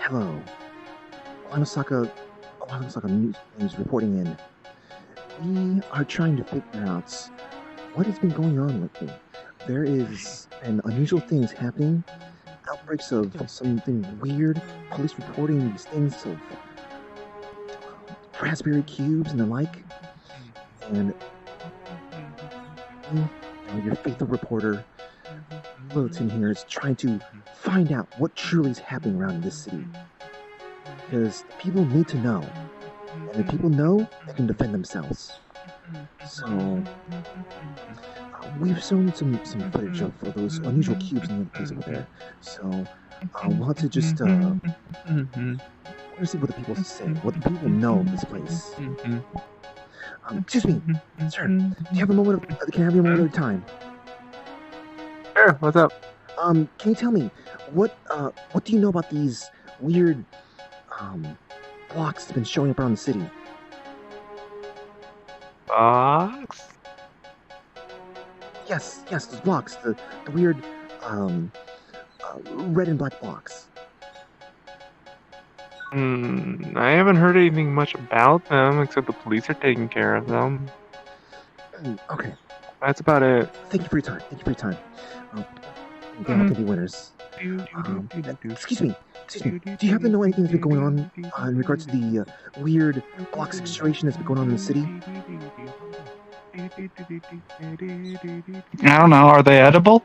Hello. Orlandosaka news reporting in. We are trying to figure out what has been going on lately. There is an unusual things happening, outbreaks of something weird, police reporting these things of raspberry cubes and the like. And me, your faithful reporter, Littleton here, is trying to find out what truly is happening around this city. Because people need to know. And if people know, they can defend themselves. So, we've shown some footage of those unusual cubes in the place over there. So, we'll have to just, we're gonna see what the people say, what the people know of this place. Excuse me, sir, do you have a moment of, can I have you a moment of time? Sure, what's up? Can you tell me, what do you know about these weird, blocks that have been showing up around the city? Box? Yes, those blocks, the weird, red and black blocks. I haven't heard anything much about them, except the police are taking care of them. Okay. That's about it. Thank you for your time. They all can be winners. Excuse me. Do you happen to know anything that's been going on in regards to the weird block situation that's been going on in the city? I don't know. Are they edible?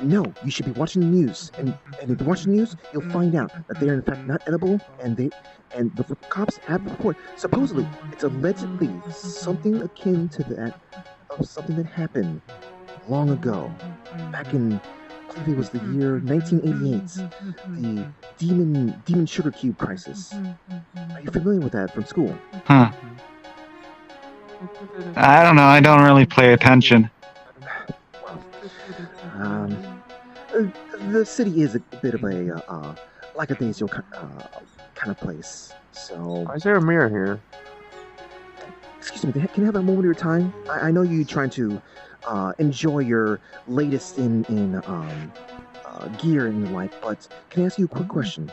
No, you should be watching the news, and if you're watching the news, you'll find out that they are in fact not edible, and the cops have reported. Supposedly, it's allegedly something akin to that of something that happened long ago, back in, I believe it was the year 1988, the demon sugar cube crisis. Are you familiar with that from school? Huh. I don't know. I don't really pay attention. The city is a bit of a lackadaisical kind of place. So. Why is there a mirror here? Excuse me. Can I have a moment of your time? I know you're trying to enjoy your latest in gear and the like, but can I ask you a quick question?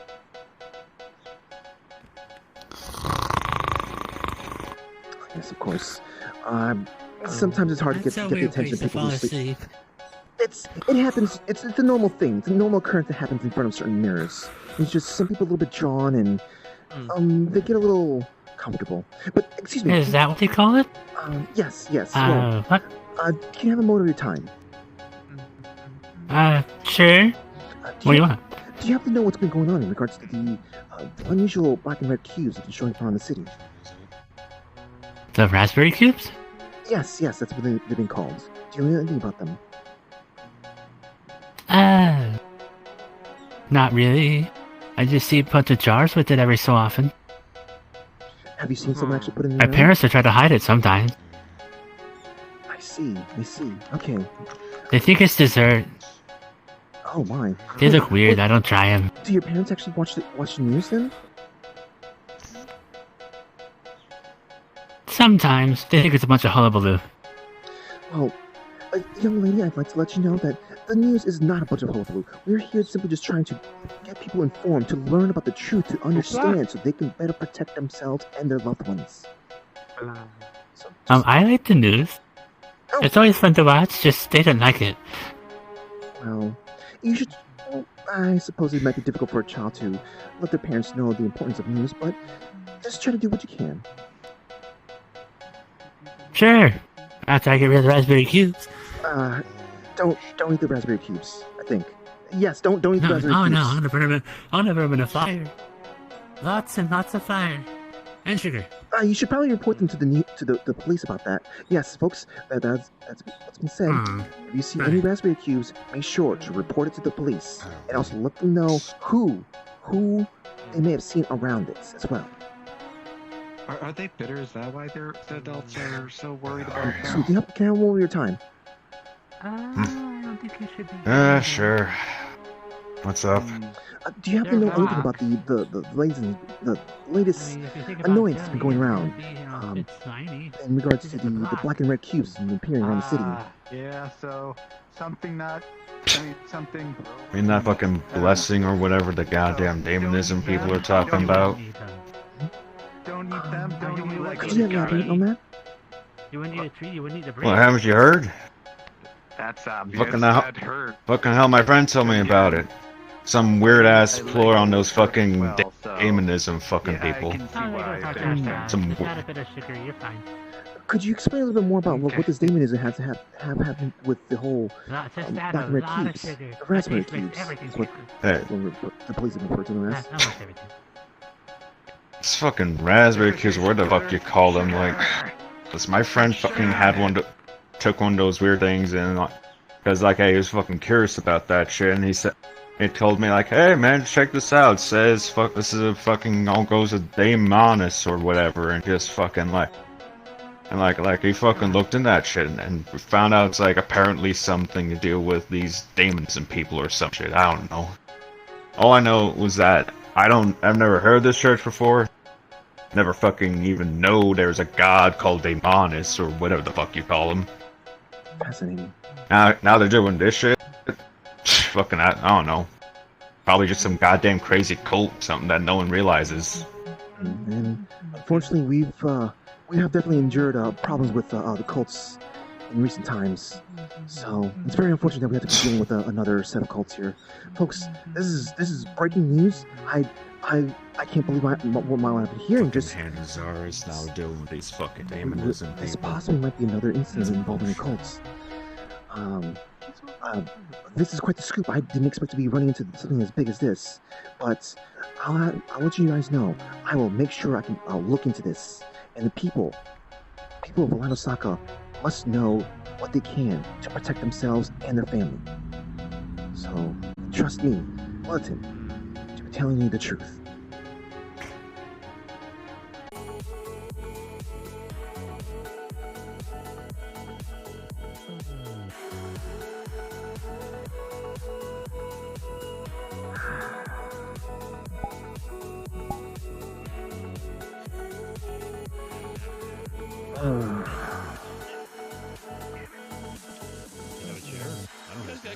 Yes, of course. Sometimes it's hard to get the attention of people who sleep. It happens. It's a normal thing. It's a normal occurrence that happens in front of certain mirrors. It's just some people a little bit drawn and they get a little comfortable. But excuse me. Is that what you call it? Yes. What? Can you have a moment of your time? Sure. What do you want? Do you have to know what's been going on in regards to the unusual black and red cubes that are showing around the city? The raspberry cubes? Yes, that's what they've been called. Do you know anything about them? Not really. I just see a bunch of jars with it every so often. Have you seen someone actually put it in My there? parents try to hide it sometimes. I see. Okay. They think it's dessert. Oh my. They look weird. I don't try them. Do your parents actually watch the news then? Sometimes. They think it's a bunch of hullabaloo. Well, young lady, I'd like to let you know that the news is not a bunch of hullabaloo. We're here simply just trying to get people informed, to learn about the truth, to understand, so they can better protect themselves and their loved ones. So I like the news. Oh. It's always fun to watch, just they don't like it. Well, you should. Well, I suppose it might be difficult for a child to let their parents know the importance of news, but just try to do what you can. Sure. After I get rid of the raspberry cubes. Don't eat the raspberry cubes, I think. Yes, don't eat the raspberry cubes. No, I'm gonna burn them in a fire. Lots and lots of fire. And sugar. You should probably report them to the police about that. Yes, folks, that's what's been said. If you see any raspberry cubes, make sure to report it to the police, and also let them know who they may have seen around it as well. Are they bitter? Is that why the adults are so worried about So, can I have more of your time? I don't think you should be. Sure. What's up? Do you happen to know anything about the latest annoyance that's been going around? It's tiny. In regards to the black and red cubes appearing around the city. Yeah, so something I mean that fucking blessing or whatever the goddamn demonism people are talking about. Don't eat them, don't eat like Could you elaborate on that? You wouldn't need a tree, you wouldn't need a break. Well, haven't you heard? That's obvious. Fucking hell, my friend told me about it. Some weird ass floor on those fucking demonism fucking people. Some. Add a bit of sugar, you're fine. Could you explain a little bit more about what this demonism has to have happened with the whole Just black add a and red lot of cubes? sugar. The raspberry That makes cubes. everything That's what the police have referred to them as. almost everything. It's fucking raspberry cubes, what the fuck you call them? Like, cause my friend fucking had took one of those weird things and like, cause like he was fucking curious about that shit, and he told me like, hey man, check this out. It says this is a fucking all goes a daemonus or whatever, and just fucking like. And like he fucking looked in that shit and found out it's like apparently something to do with these demons and people or some shit. I don't know. All I know was that I've never heard of this church before. Never fucking even know there's a god called Daemonus or whatever the fuck you call him. Fascinating. Now they're doing this shit. Fucking I don't know. Probably just some goddamn crazy cult, something that no one realizes. And unfortunately, we have definitely endured problems with the cults in recent times. So it's very unfortunate that we have to be dealing with another set of cults here, folks. This is breaking news. I can't believe what I've been hearing. Just Hanazar is now doing these fucking demonism this people. possibly might be another incident involving the cults. This is quite the scoop. I didn't expect to be running into something as big as this, but I'll let you guys know. I will make sure I can look into this. And the people of Orlandosaka must know what they can to protect themselves and their family. So, trust me, Bulletin, to be telling you the truth.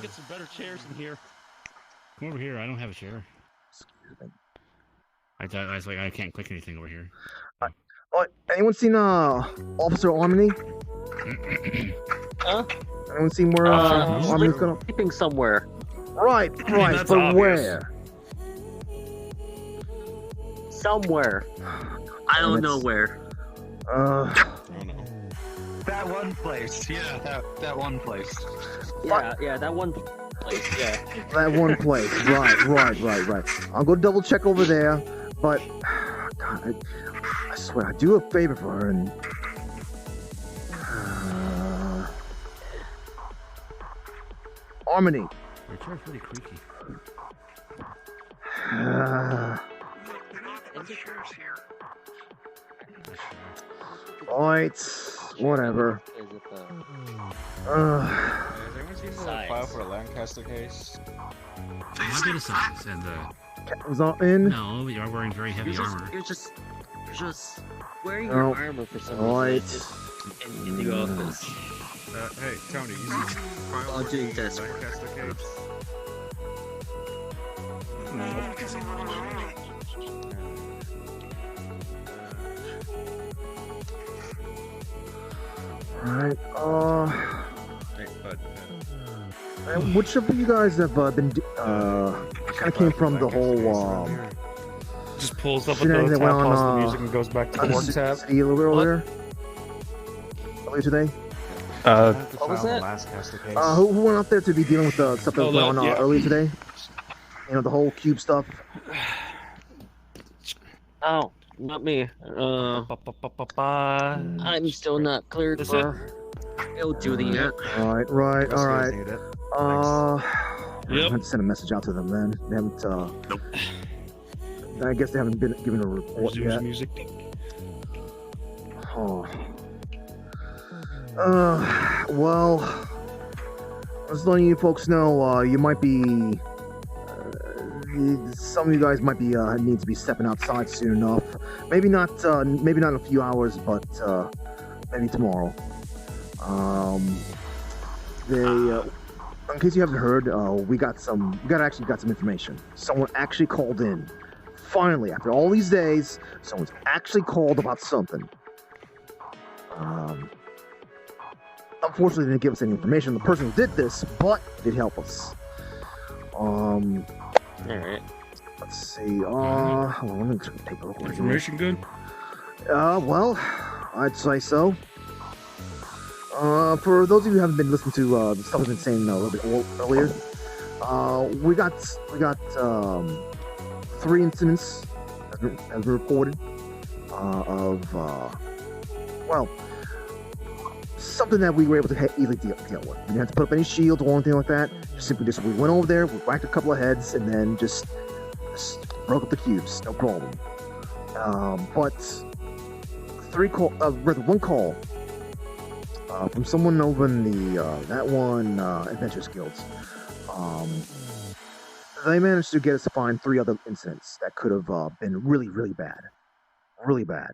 Get some better chairs in here. Come over here. I don't have a chair. I was like, I can't click anything over here. Anyone seen Officer Harmony? Huh? Anyone seen where Harmony's gonna? Sleeping somewhere. Right, That's but obvious. where? Somewhere. I don't know where. That one place. Yeah, that one place. Yeah, that one place. Yeah. That one place. Right. I'll go double check over there. But God, I swear, I do a favor for her and. Harmony. Your chair's really creaky. Alright, whatever. Is it the Has anyone seen the file for a Lancaster case? I'll do the size and Was all in? no, you are wearing very heavy armor. You're just wearing your armor for some reason. Right. In the office. Hey, Tony, you see the file I'm for doing the this. Lancaster case? Alright, Hey, bud. which of you guys have been, kind of came from the whole, Just pulls up at Shenanigans the that went tab, on, pauses the music, and goes back to the work tab. city earlier today? What was that? Lancaster case. Who went out there to be dealing with the stuff that went on yeah. earlier today? You know, the whole cube stuff? Oh, not me. I'm still not cleared Is for ill duty yet. Alright. Yep. I have to send a message out to them then. They haven't, Nope. I guess they haven't been given a report Resumes yet. music. Oh. Well, I was letting you folks know, you might be some of you guys might be need to be stepping outside soon enough. Maybe not in a few hours, but maybe tomorrow. In case you haven't heard, we actually got some information. Someone actually called in. Finally, after all these days, someone's actually called about something. Unfortunately, they didn't give us any information on the person who did this, but did help us. Alright. Let's see. Hold on, let me take a look. Information good? Well, I'd say so. For those of you who haven't been listening to the stuff I've been saying a little bit earlier, we got 3 incidents as reported of something that we were able to easily deal with. We didn't have to put up any shields or anything like that. We went over there, we whacked a couple of heads, and then just broke up the cubes. No problem. But one call from someone over in the Adventurous Guilds. They managed to get us to find 3 other incidents that could have been really, really bad. Really bad.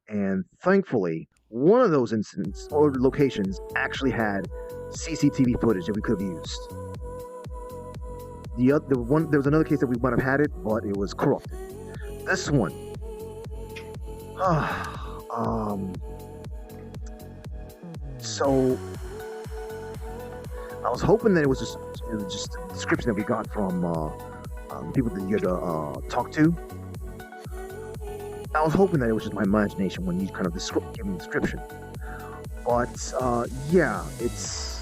And thankfully, one of those incidents or locations actually had CCTV footage that we could have used. There was another case that we might have had it, but it was corrupted. This one, so I was hoping that it was just a description that we got from people that you had to talk to. I was hoping that it was just my imagination when you kind of gave me the description. But, yeah, it's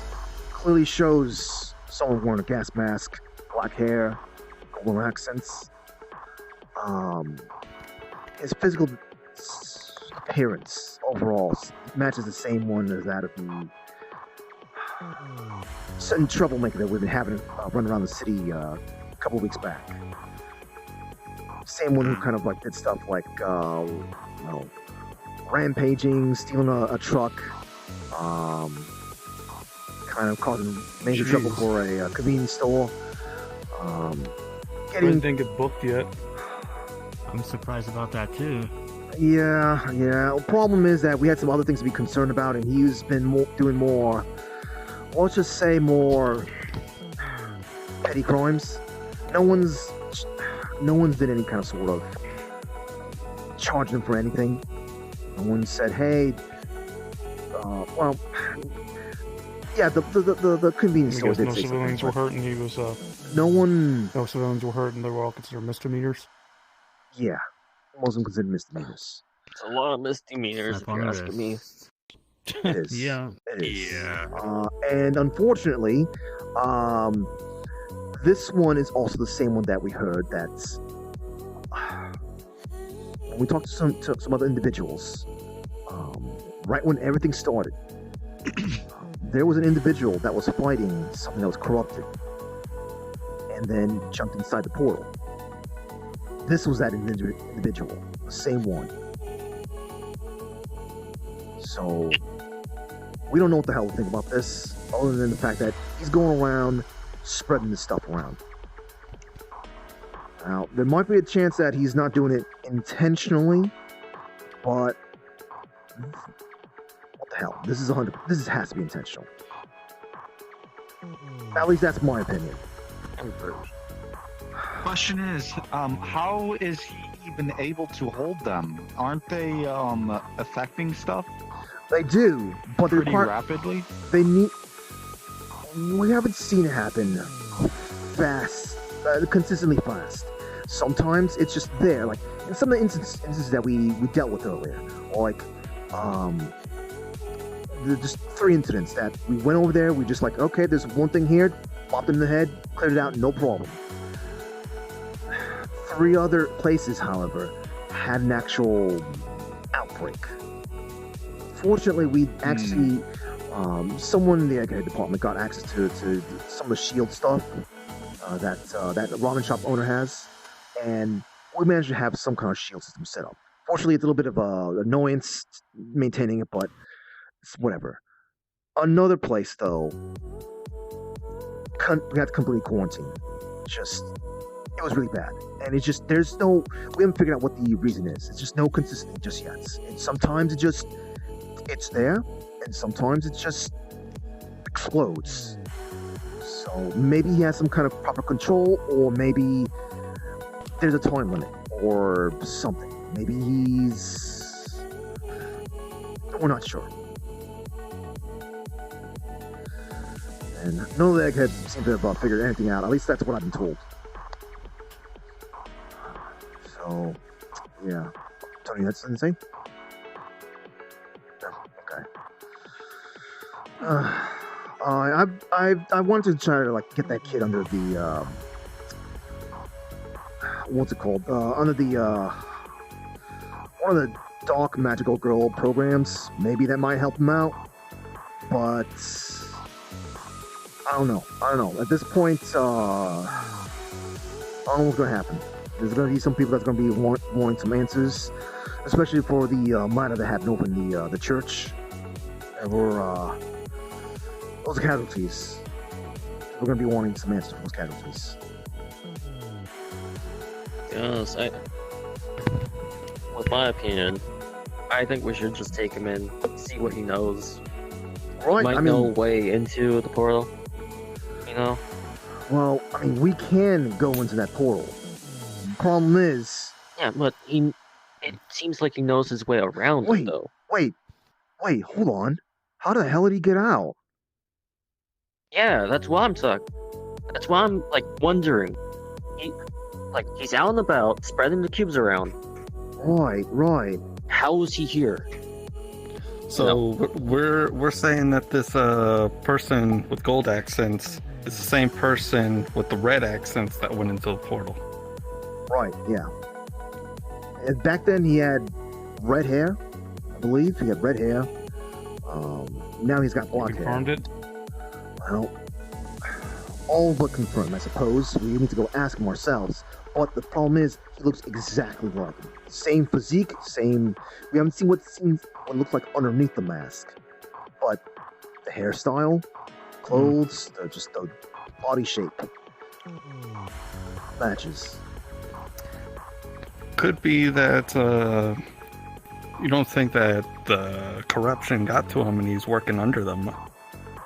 clearly shows someone wearing a gas mask, black hair, golden accents. His physical appearance overall matches the same one as that of the sudden troublemaker that we've been having run around the city a couple weeks back. Same one who kind of like did stuff like rampaging, stealing a truck, kind of causing major trouble for a convenience store. Didn't get booked yet. I'm surprised about that too. Yeah. The problem is that we had some other things to be concerned about, and he's been doing more. Let's just say more petty crimes. No one's did any kind of sort of charge him for anything. No one said, "Hey, the convenience store did no say civilians were something, hurt, and he was. No civilians were hurt, and they were all considered misdemeanors. Yeah, wasn't considered misdemeanors. It's a lot of misdemeanors, if you're asking me. It is. Yeah. It is. Yeah. And unfortunately, this one is also the same one that we heard that we talked to some other individuals. Right when everything started, there was an individual that was fighting something that was corrupted, and then jumped inside the portal. This was that individual, the same one. So we don't know what the hell to think about this, other than the fact that he's going around spreading this stuff around. Now, there might be a chance that he's not doing it intentionally, but what the hell? This has to be intentional. At least that's my opinion. Question is, how is he even able to hold them? Aren't they affecting stuff They do, but pretty rapidly? We haven't seen it happen fast, consistently fast. Sometimes it's just there, like in some of the instances that we dealt with earlier, or like just 3 incidents that we went over there. We just like, okay, there's one thing here, popped it in the head, cleared it out, no problem. 3 other places, however, had an actual outbreak. Fortunately, we actually, someone in the egg department got access to some of the shield stuff that ramen shop owner has, and we managed to have some kind of shield system set up. Fortunately, it's a little bit of annoyance maintaining it, but it's whatever. Another place, though, we had to completely quarantine. it was really bad. And it's just, we haven't figured out what the reason is. It's just no consistency just yet. And sometimes it's there, and sometimes it just explodes. So maybe he has some kind of proper control, or maybe there's a time limit, or something. Maybe we're not sure. And none of the eggheads seem to have figured anything out. At least that's what I've been told. So, yeah. Tony, you had something to say? No, okay. I wanted to try to get that kid under the what's it called? Under the one of the dark magical girl programs. Maybe that might help him out. But I don't know. At this point, I don't know what's gonna happen. There's gonna be some people that's gonna be wanting some answers, especially for the matter that happened over in the church. There were those casualties. We're gonna be wanting some answers for those casualties. Yes, with my opinion, I think we should just take him in, see what he knows. Right, He might know a way into the portal. You know? Well, I mean, we can go into that portal. The problem is... Yeah, but it seems like he knows his way around it, though. Wait, hold on. How the hell did he get out? Yeah, that's why I'm stuck. That's why I'm, wondering. He's out and about, spreading the cubes around. Right. How is he here? So we're saying that this person with gold accents is the same person with the red accents that went into the portal. Right, yeah. And back then he had red hair, I believe. He had red hair. Now he's got blonde hair. Confirmed it? Well, all but confirmed, I suppose. We need to go ask him ourselves. But the problem is, he looks exactly like him. Same physique, same... We haven't seen what looks like underneath the mask. But the hairstyle, clothes, just the body shape matches. Could be that you don't think that the corruption got to him and he's working under them. Well,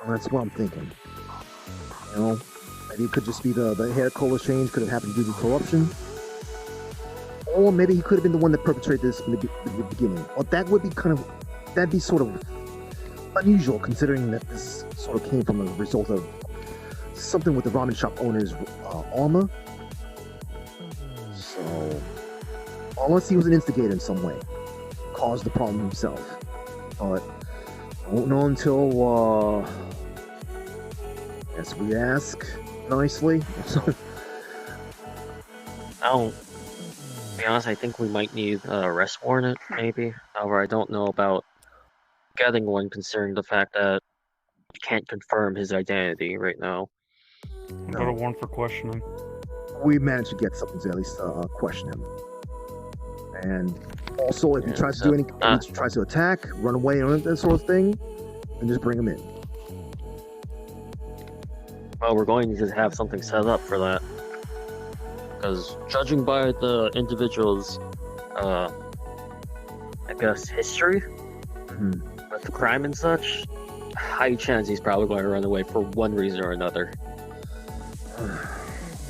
that's what I'm thinking. You know, maybe it could just be the hair color change could have happened due to corruption. Or maybe he could have been the one that perpetrated this from the beginning. Well, that'd be sort of unusual, considering that this sort of came from a result of something with the ramen shop owner's armor. So, unless he was an instigator in some way, caused the problem himself. But I won't know until, guess we ask nicely. To be honest, I think we might need an arrest warrant, maybe. However, I don't know about getting one, considering the fact that you can't confirm his identity right now. Got a warrant for questioning. We managed to get something to at least question him. And also, if he tries to do anything, if he tries to attack, run away, or that sort of thing, then just bring him in. Well, we're going to have something set up for that. Because judging by the individual's, I guess, history with the crime and such, high chance he's probably going to run away for one reason or another.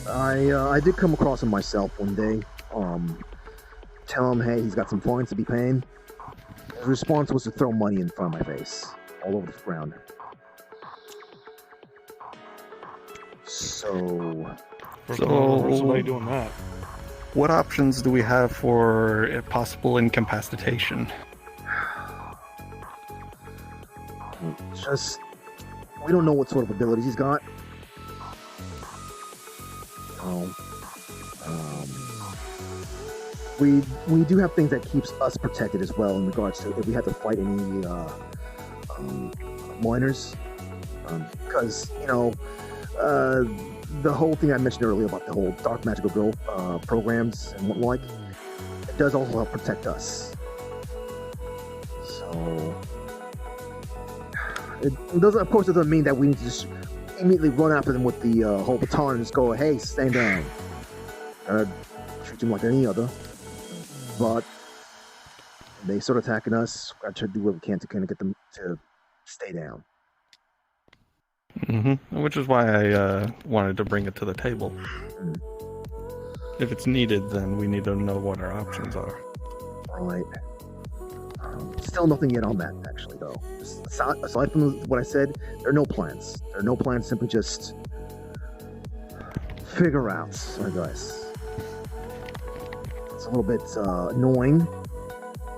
I did come across him myself one day. Tell him, hey, he's got some fines to be paying. His response was to throw money in front of my face, all over the ground. So Somebody doing that. What options do we have for a possible incapacitation? We don't know what sort of abilities he's got. We do have things that keeps us protected as well in regards to if we have to fight any minors, because the whole thing I mentioned earlier about the whole dark magical girl programs and what like, it does also help protect us. So it doesn't, of course, it doesn't mean that we need to just immediately run after them with the whole baton and just go, "Hey, stand down." Treat them like any other. But they start attacking us. I try to do what we can to kind of get them to stay down. Which is why I wanted to bring it to the table. If it's needed, then we need to know what our options are. Right. Still nothing yet on that, actually, though. Aside from what I said, there are no plans. There are no plans, simply just figure out, I guess. It's a little bit annoying,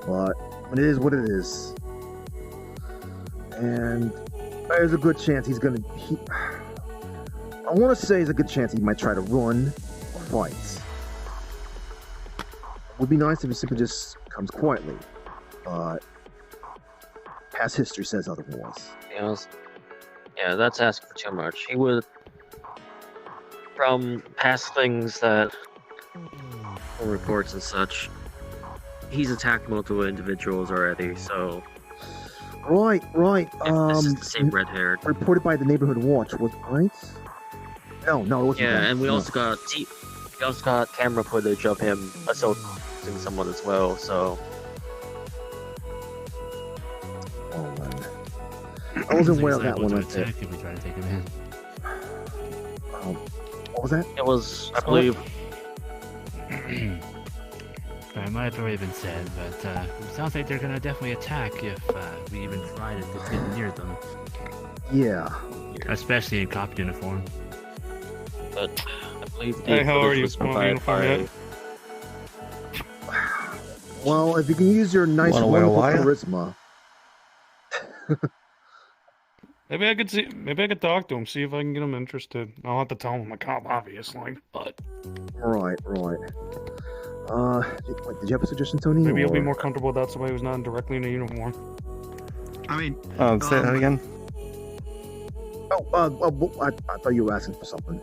but it is what it is. And there's a good chance he's gonna... I want to say there's a good chance he might try to run or fight. It would be nice if he simply just comes quietly, but past history says otherwise. Yeah, that's asking for too much. He would, from past things that reports and such, he's attacked multiple individuals already. So Right. this is the same red-haired. Reported by the neighborhood watch, was right? No, it wasn't. Yeah, that. and we No. also got camera footage of him assaulting someone as well. So Oh, man. I wasn't aware of that one. Attack if we try to take him in. What was that? it was, I believe, It might have already been said, but it sounds like they're gonna definitely attack if we even try to get near them. Yeah. Especially in cop uniform. but I believe the Hey, how are footage you? was Want provided uniform by. yet? Well, if you can use your nice, Wanna wear a wonderful wire? charisma. Maybe I could talk to him, see if I can get him interested. I'll have to tell him I'm a cop, obviously, but Right. Did you have a suggestion, Tony? maybe he'll be or- more comfortable without somebody who's not directly in a uniform. I mean, Say that again. I thought you were asking for something.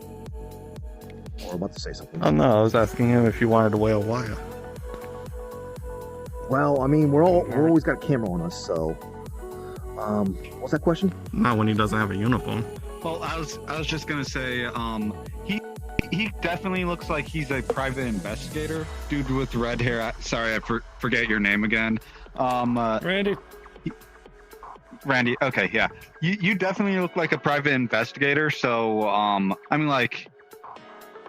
Or about to say something. Oh no, I was asking him if he wanted to wear a wire. Well, I mean, we're always got a camera on us, so. What's that question? Not when he doesn't have a uniform. Well, I was just gonna say, he definitely looks like he's a private investigator, dude with red hair. Sorry, I forget your name again. Randy, Randy. Okay, yeah. You definitely look like a private investigator. So, I mean, like,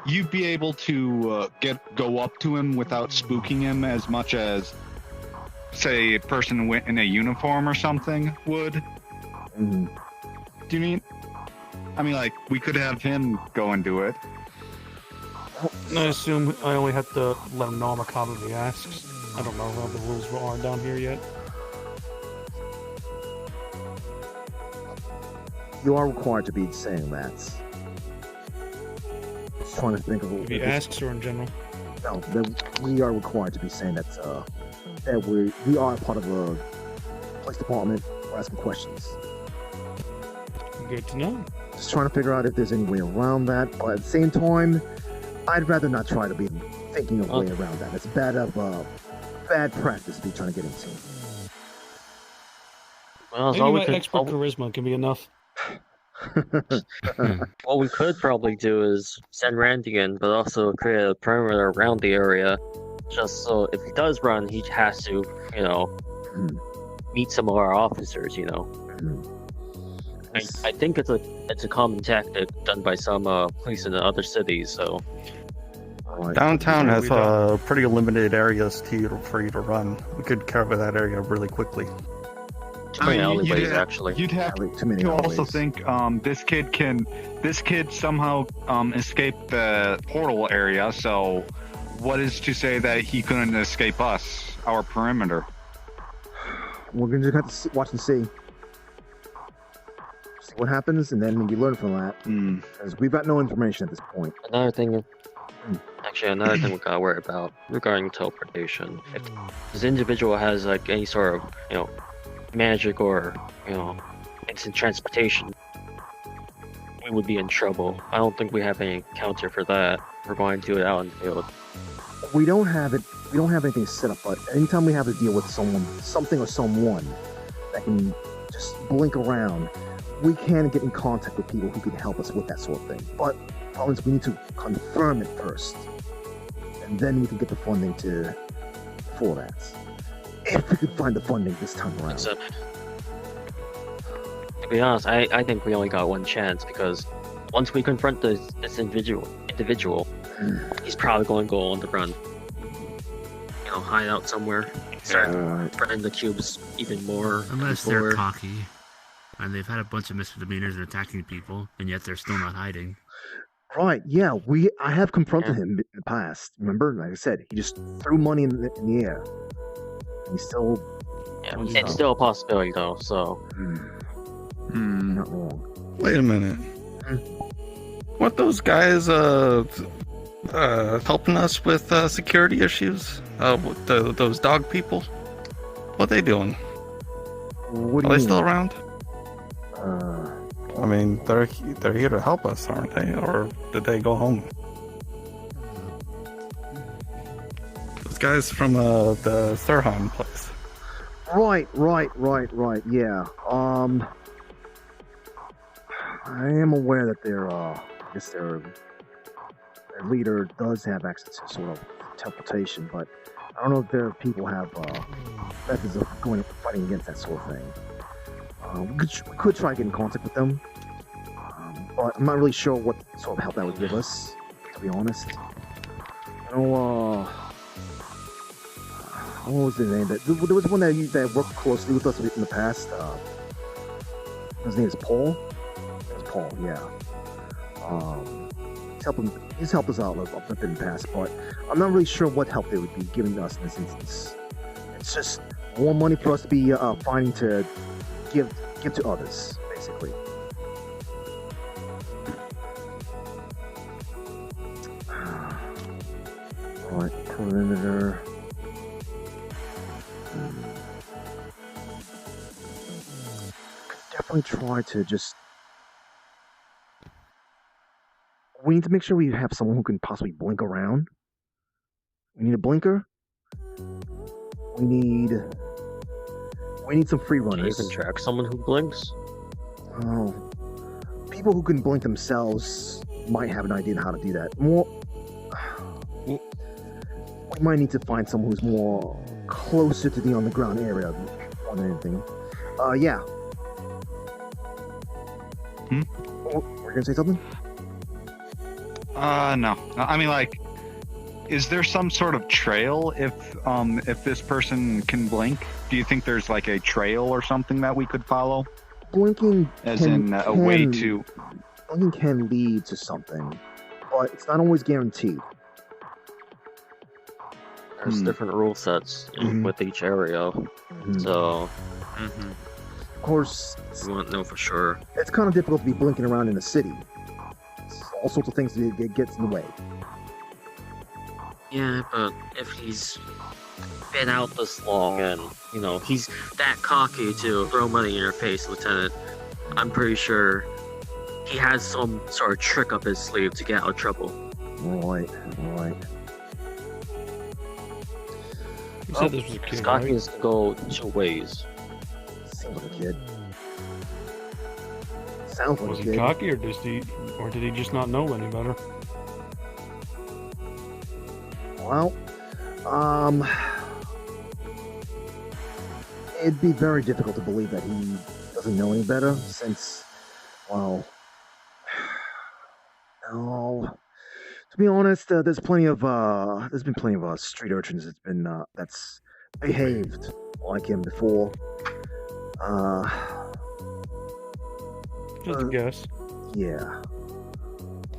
you'd be able to go up to him without spooking him as much as, say, a person in a uniform or something would. Mm, Do you mean? I mean, like, we could have him go and do it. I assume I only have to let him know I'm a cop if he asks. I don't know how the rules are down here yet. you are required to be saying that. Just trying to think of If he asks or in general. No, that we are required to be saying that we are part of the police department. We're asking questions. Good to know. Just trying to figure out if there's any way around that. But at the same time, I'd rather not try to be thinking of a way around that. It's bad practice to be trying to get into. Well, Maybe my expert charisma can be enough. what we could probably do is send Randy in, but also create a perimeter around the area, just so if he does run, he has to, meet some of our officers. I think it's a common tactic done by some police in the other cities. So Downtown has pretty limited areas for you to run. We could cover that area really quickly. too many alleyways, actually. You'd have Too many to also alleyways. think this kid somehow escaped the portal area. So, what is to say that he couldn't escape us, our perimeter? We're gonna just have to watch and see what happens, and then we learn from that. Because we've got no information at this point. Another thing we gotta worry about regarding teleportation. If this individual has like any sort of, magic or, instant transportation, we would be in trouble. I don't think we have any counter for that. We're going to do it out in the field. We don't have it. We don't have anything set up. But anytime we have to deal with something or someone that can just blink around, we can get in contact with people who can help us with that sort of thing. But problem is we need to confirm it first, and then we can get the funding for that. If we could find the funding this time around. Except, to be honest, I think we only got one chance because once we confront this individual, he's probably going to go on the run. You know, hide out somewhere, start spreading the cubes even more. Unless they're cocky, and they've had a bunch of misdemeanors and attacking people, and yet they're still not hiding. Right, yeah, I have confronted him in the past. Remember, like I said, he just threw money in the air. And he still... Yeah, it's still a possibility, though, so... Not wrong. Wait a minute. Weren't those guys helping us with security issues? With those dog people? What are they doing? What do Are you they still mean? around? I mean, they're here to help us, aren't they? Or did they go home? Those guys from the Surheim place. Right, yeah. I am aware that their leader does have access to sort of teleportation, but I don't know if their people have methods of fighting against that sort of thing. We could try to get in contact with them, but I'm not really sure what sort of help that would give us, to be honest. I know, what was his name? There was one that worked closely with us in the past. His name is Paul. It was Paul, yeah. He's helped us out a bit in the past, but I'm not really sure what help they would be giving us in this instance. It's just more money for us to be finding to give to others, basically. Alright, perimeter. Definitely try to just... We need to make sure we have someone who can possibly blink around. We need a blinker. We need some free runners. You can track someone who blinks. Oh, people who can blink themselves might have an idea on how to do that. We might need to find someone who's more closer to the on-the-ground area more than anything. Yeah. Oh, we're gonna say something? No. I mean, like, is there some sort of trail if this person can blink? Do you think there's like a trail or something that we could follow? Blinking Blinking can lead to something, but it's not always guaranteed. There's different rule sets with each area, so of course, we won't know for sure. It's kind of difficult to be blinking around in a city. It's all sorts of things that gets in the way. Yeah, but if he's been out this long and, you know, he's that cocky to throw money in your face, Lieutenant, I'm pretty sure he has some sort of trick up his sleeve to get out of trouble. Right. You said this was a kid, Cocky right? is to go two ways. Seems like a kid. Sounds like Was a he kid. cocky, or did he just not know any better? Well, it'd be very difficult to believe that he doesn't know any better, since, well, no. To be honest, there's been plenty of street urchins that's behaved like him before. Just a guess. Yeah.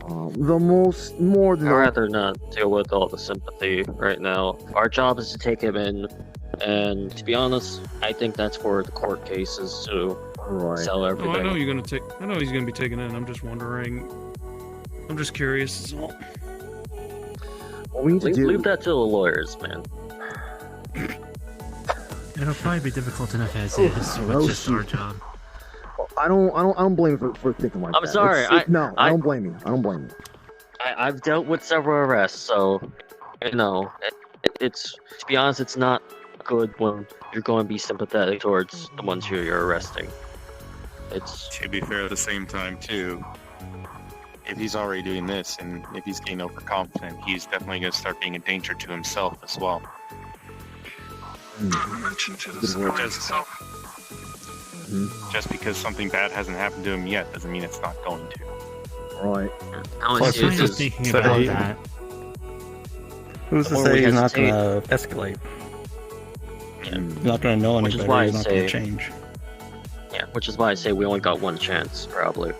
More than I'd rather not deal with all the sympathy right now. Our job is to take him in, and to be honest, I think that's for the court cases to sell No, everything. I know he's gonna be taken in. I'm just wondering. I'm just curious. Is all. What we need to do... Leave that to the lawyers, man. It'll probably be difficult enough as is. It's just our job. I don't blame you for thinking like that. I'm sorry. I don't blame you. I don't blame you. I've dealt with several arrests, so you know, it's to be honest, it's not good when you're going to be sympathetic towards the ones who you're arresting. It's To be fair, at the same time, too, if he's already doing this and if he's getting overconfident, he's definitely going to start being a danger to himself as well. Just because something bad hasn't happened to him yet doesn't mean it's not going to. Right. how Plus, is I it's was just thinking said about he- that. Who's to Or say we he's not hesitate. gonna escalate? Yeah. He's not gonna know any Which is better. why He's I not gonna say- change. Yeah, which is why I say we only got one chance, probably.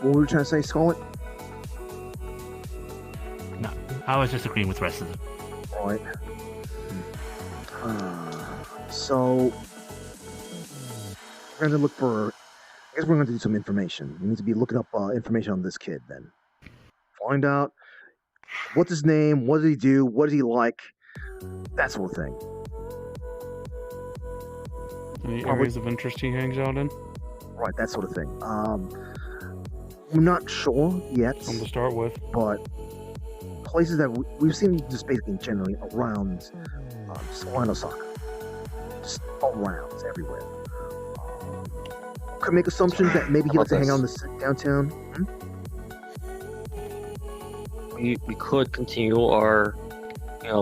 What were you trying to say, Scarlet? No, I was just agreeing with the rest of them. Right. So we're going to look for. I guess we're going to do some information. We need to be looking up information on this kid. Then find out what's his name, what does he do, what does he like, that sort of thing. Any Probably- areas of interest he hangs out in? Right, that sort of thing. We're not sure yet, Something to start with. but places that we've seen just basically generally around just Orlandosaka. Just around everywhere. Could make assumptions that maybe he How likes to about hang out in this? the downtown. We could continue our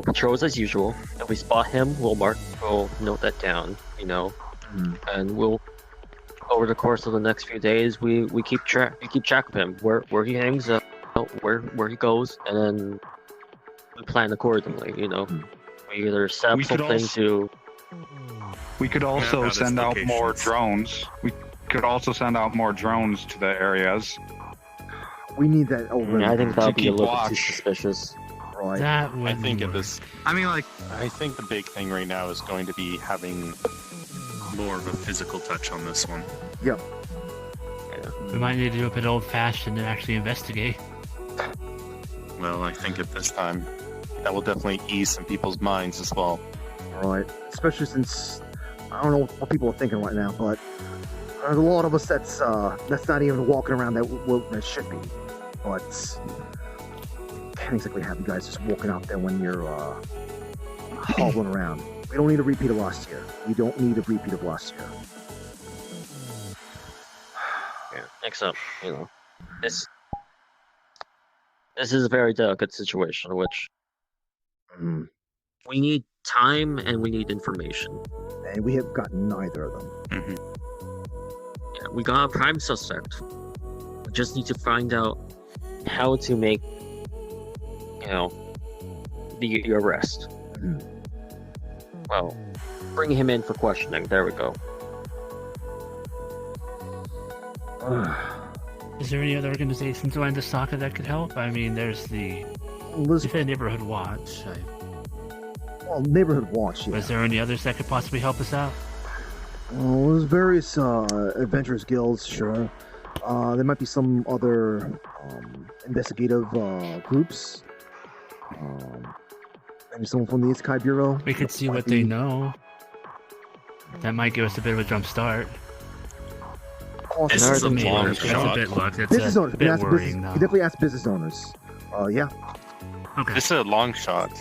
patrols as usual. If we spot him, we'll note that down, and we'll over the course of the next few days we keep track of him, where he hangs out, where he goes, and then we plan accordingly, We either set up We could something also- to We could also out his send out more locations. drones. We could also send out more drones to the areas. We need that over. I think that would be a keep little bit too watch. suspicious. Right. That would I think at work. this, I mean, like, I think the big thing right now is going to be having more of a physical touch on this one. We might need to do a bit old-fashioned and actually investigate. Well, I think at this time, that will definitely ease some people's minds as well. Right. Especially since I don't know what people are thinking right now, but there's a lot of us that's not even walking around that should be. But can't exactly have you guys just walking out there when you're hobbling around. We don't need a repeat of last year. We don't need a repeat of last year. Yeah, except this is a very delicate situation, which Mm. we need time and we need information. And we have got neither of them. Yeah, we got a prime suspect. We just need to find out how to make, the arrest. Mhm. Well, bring him in for questioning. There we go. Is there any other organizations around Osaka that could help? I mean, there's the Liz, you said Neighborhood Watch. well, Neighborhood Watch, yeah. Was there any others that could possibly help us out? Well, there's various adventurers guilds, sure. There might be some other investigative groups. Maybe someone from the Isekai Bureau. We could see Might what be- they know. That might give us a bit of a jump start. Also, This There's is a a Maybe long that's a shot. bit looked. It's business a owners. You bit can ask worrying, business, you though. can definitely ask business owners. Yeah. Okay. This is a long shot.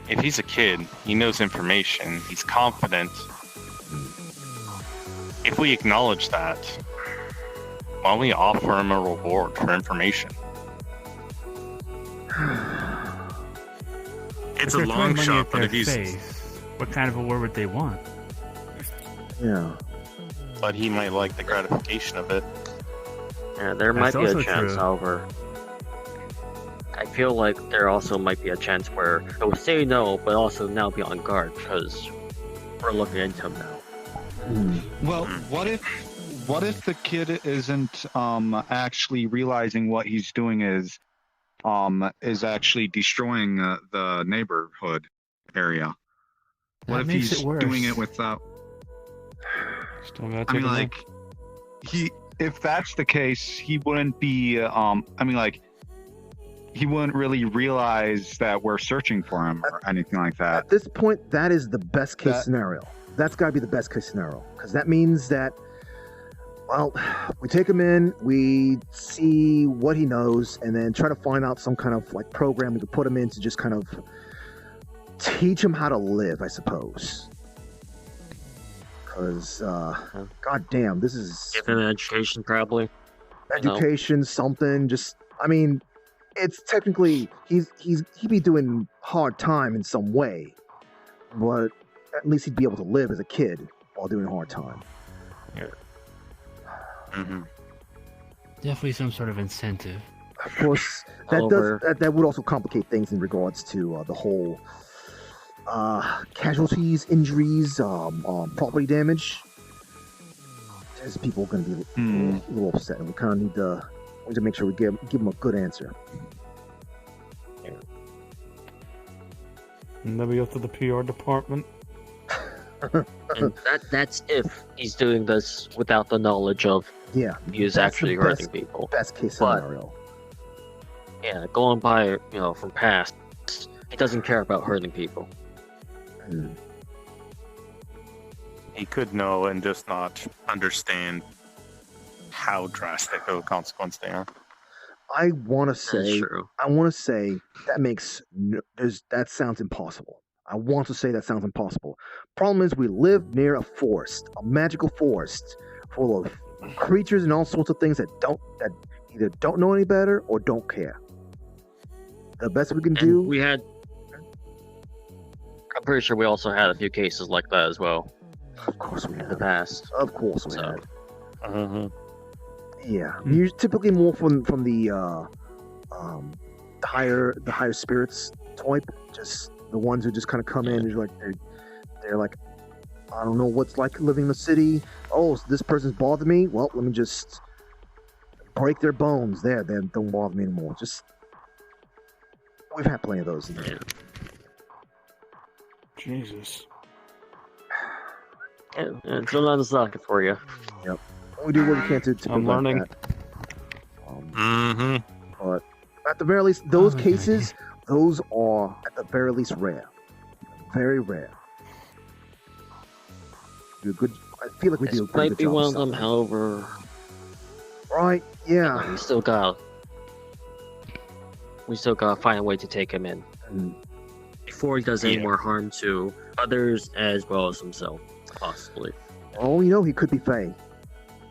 If he's a kid, he knows information, he's confident. If we acknowledge that, why don't we offer him a reward for information? It's If a they're throwing long money shot, at but their if he's, face, what kind of award would they want? Yeah. but he might like the gratification of it. Yeah, there That's might be a also chance, true. however. I feel like there also might be a chance where he'll say no, but also now be on guard because we're looking into him now. well, what if the kid isn't actually realizing what he's doing is actually destroying the neighborhood area? What That if makes he's it worse. doing it without? Still gotta I take mean, a like, if that's the case, he wouldn't be. He wouldn't really realize that we're searching for him or anything like that. At this point, that is the best case That- scenario. That's got to be the best case scenario because that means that, well, we take him in, we see what he knows, and then try to find out some kind of like program we could put him in to just kind of teach him how to live, I suppose. Because, god damn, this is Give him an education, probably. education, something. Just, I mean, it's technically he be doing hard time in some way, but at least he'd be able to live as a kid while doing hard time. Mm-hmm. Definitely some sort of incentive. Of course, that would also complicate things in regards to the whole casualties, injuries, property damage. As people are going to be a little upset, and we kind of need to make sure we give them a good answer. And then we go to the PR department. And that's if he's doing this without the knowledge of he is actually hurting people. Best case scenario. Yeah, going by from past, he doesn't care about hurting people. He could know and just not understand how drastic of a consequence they are. I want to say that sounds impossible. I want to say that sounds impossible. Problem is, we live near a forest, a magical forest, full of creatures and all sorts of things that either don't know any better or don't care. The best we can do. I'm pretty sure we also had a few cases like that as well. Of course we had. In the past. Of course we had. Yeah, Mm-hmm. you're typically more from the higher spirits type, just the ones who just kind of come in and they're like, I don't know what's like living in the city. Oh, so this person's bothered me. Well, let me just break their bones. They don't bother me anymore. Just we've had plenty of those. Jesus. And it's Orlandosaka for you. Yep. We do what we can to I'm learning. That. But at the very least, those cases, those are at the very least rare. Very rare. Do a good. I feel like we do a pretty Might good be job. one of them, however. Right? Yeah. We still gotta find a way to take him in before he does any more harm to others as well as himself, possibly. Oh, he could be Fae.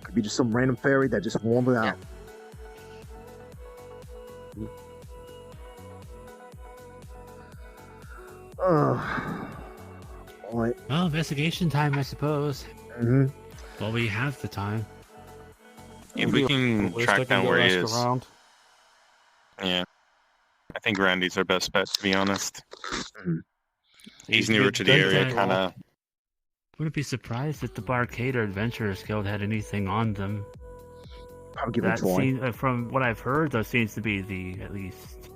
Could be just some random fairy that just wandered out. Right. Well, investigation time, I suppose. Mm-hmm. Well, we have the time. If we can track down where he is. Around. Yeah. I think Randy's our best bet, to be honest. He's newer to the Does area, that- kind of. Wouldn't be surprised if the Barcade or Adventurers Guild had anything on them. Probably give it a try. From what I've heard, that seems to be at least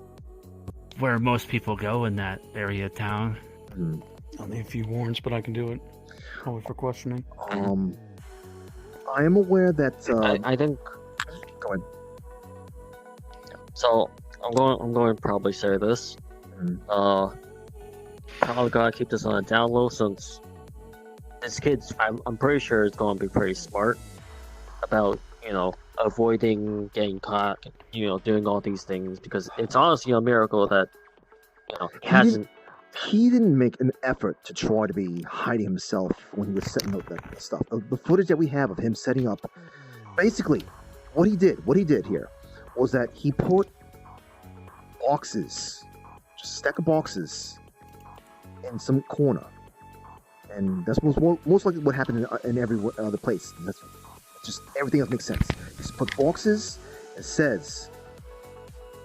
where most people go in that area of town. I'll need a few warrants, but I can do it. Only for questioning. I am aware that. I think. Go ahead. So I'm going to probably say this. Probably gotta keep this on a down low since this kid's. I'm pretty sure is going to be pretty smart about avoiding getting caught. Doing all these things because it's honestly a miracle that he hasn't. He didn't make an effort to try to be hiding himself when he was setting up that stuff. The footage that we have of him setting up, basically, what he did here was that he put boxes, just a stack of boxes, in some corner, and that's most likely what happened in every other place. That's just everything else makes sense. Just put boxes. It says,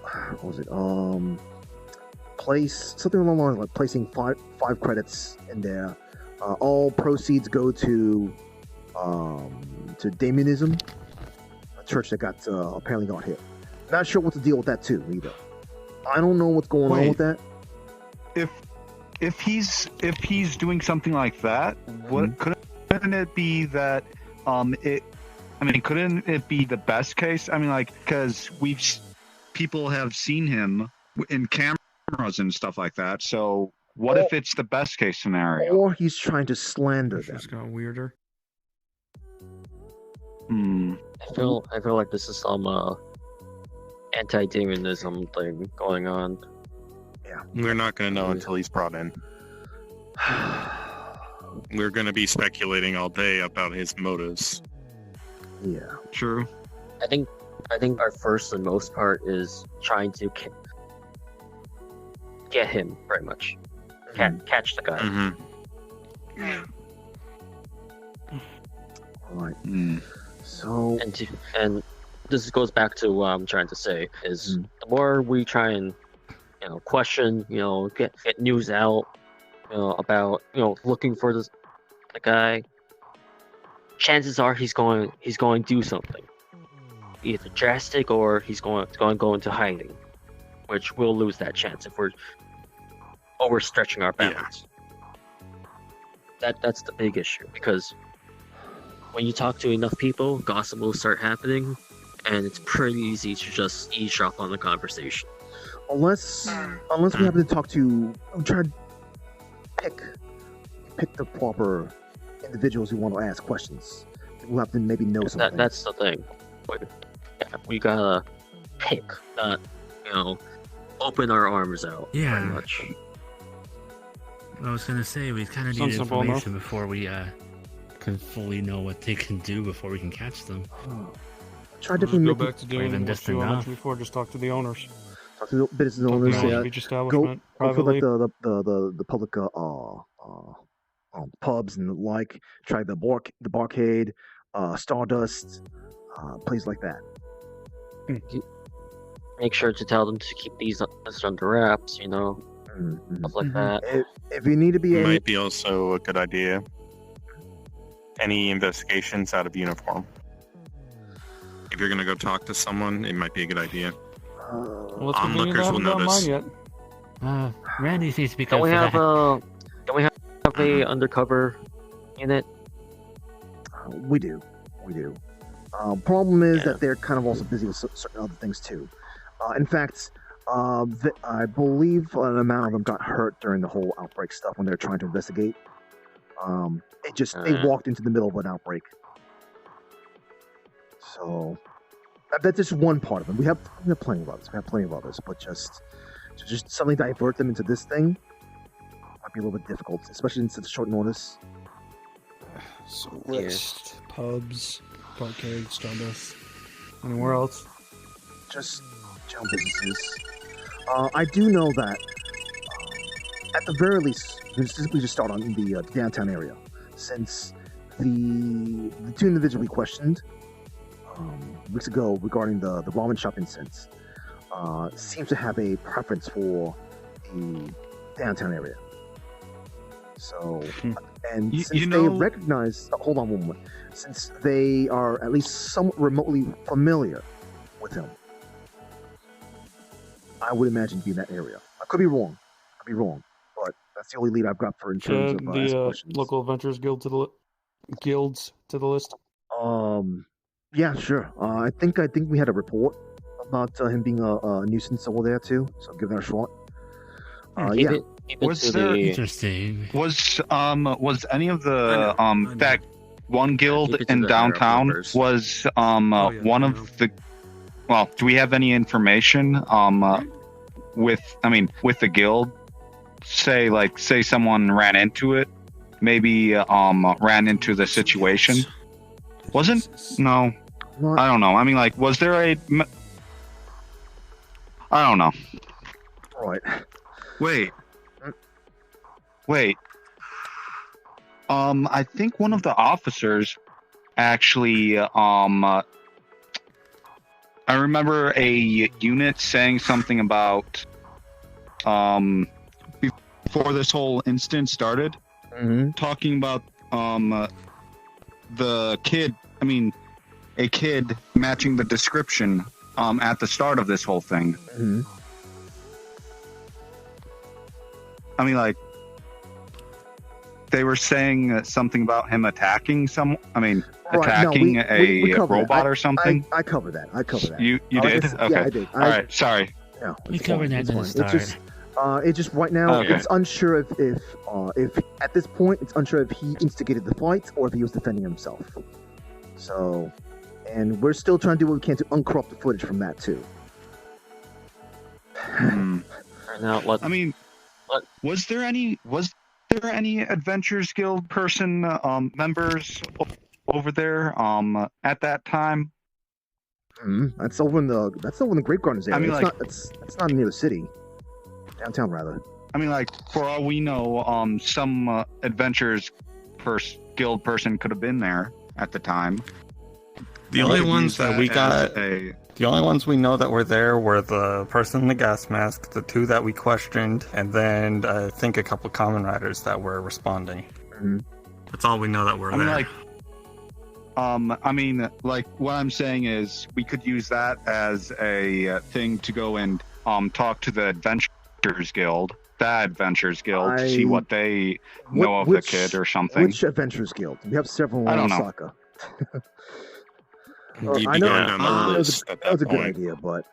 what was it? Place something along the lines like placing five credits in there. All proceeds go to Daimonism, a church that got apparently got hit. Not sure what to deal with that too either. I don't know what's going on with that. If he's doing something like that, couldn't it be that couldn't it be the best case? Because people have seen him in cameras and stuff like that. So what if it's the best case scenario? Or he's trying to slander them. It's got weirder. I feel like this is some anti-demonism thing going on. Yeah. We're not going to know until he's brought in. we're going to be speculating all day about his motives. Yeah. True. I think our first and most part is trying to get him, pretty much. Catch the guy. Mm-hmm. All right. Mm. So. And this goes back to what I'm trying to say is the more we try and question, get news out, about looking for the guy, chances are he's going to do something, either drastic or he's going to go into hiding, which we'll lose that chance if we're overstretching our bounds. That's the big issue, because when you talk to enough people, gossip will start happening, and it's pretty easy to just eavesdrop on the conversation. Unless we happen to try to pick the proper individuals who want to ask questions. We'll have to maybe know something. That's the thing. We gotta pick, not open our arms out. Yeah. Pretty much. I was gonna say we kind of need information before we can fully know what they can do before we can catch them. Try Just different. go back to doing even what just you enough. mentioned before. Just talk to the owners. Talk to the business Talk owners. to the Yeah. beach Go establishment for like privately. the public pubs and the like. Try the barcade, Stardust, places like that. Make sure to tell them to keep these under wraps, Mm-hmm. stuff like that. If you need to be Might be also a good idea. Any investigations out of uniform. If you're going to go talk to someone, it might be a good idea. Well, it's convenient I Onlookers will haven't done notice. mine yet. Randy seems to be Don't good we for have that. a undercover unit? We do. Problem is Yeah. that they're kind of also busy with certain other things too. In fact, I believe an amount of them got hurt during the whole outbreak stuff when they were trying to investigate. They walked into the middle of an outbreak. So that's just one part of them. We have plenty of others. But just suddenly divert them into this thing might be a little bit difficult, especially in such short notice. So list pubs, barcade, Stardust. Anywhere else? Just general businesses. I do know that at the very least, we just start on the downtown area, since the two individuals we questioned weeks ago regarding the ramen shop incidents seems to have a preference for the downtown area. So, and since they recognize, hold on one moment, since they are at least somewhat remotely familiar with him, I would imagine to be in that area. I could be wrong, but that's the only lead I've got for in terms of asking questions. Local Adventurers Guild guilds to the list. Yeah, sure. I think we had a report about him being a nuisance over there too. So give that a shot. Yeah. Was there Interesting. was any of the that one guild in downtown was one of the? Well, do we have any information with the guild? Say someone ran into it, maybe ran into the situation. Wasn't? No. I don't know. Was there a? I don't know. Right. Wait. I think one of the officers actually, I remember a unit saying something about, before this whole incident started, talking about, the kid, a kid matching the description, at the start of this whole thing. They were saying something about him attacking attacking a robot or something. I covered that. You did? Okay. Yeah, I did. All right. Sorry. No, We covered that in the start. It's just right now. Okay. It's unsure if at this point it's unsure if he instigated the fight or if he was defending himself. So, and we're still trying to do what we can to uncorrupt the footage from that too. Now, was there any there any Adventures Guild person members over there at that time? That's over in the Grape Gardens area. I mean, it's not near the city, downtown rather. I mean, like, for all we know, some Adventures Guild person could have been there at the time. The only ones that we got, the only ones we know that were there were the person in the gas mask, the two that we questioned, and then I think a couple common riders that were responding. That's all we know that were there. I mean, like, what I'm saying is we could use that as a thing to go and talk to the Adventures Guild, to see what they know of the kid or something. Which Adventures Guild? We have several in Orlandosaka. You'd I be know going down the list at that was a that good point. idea, but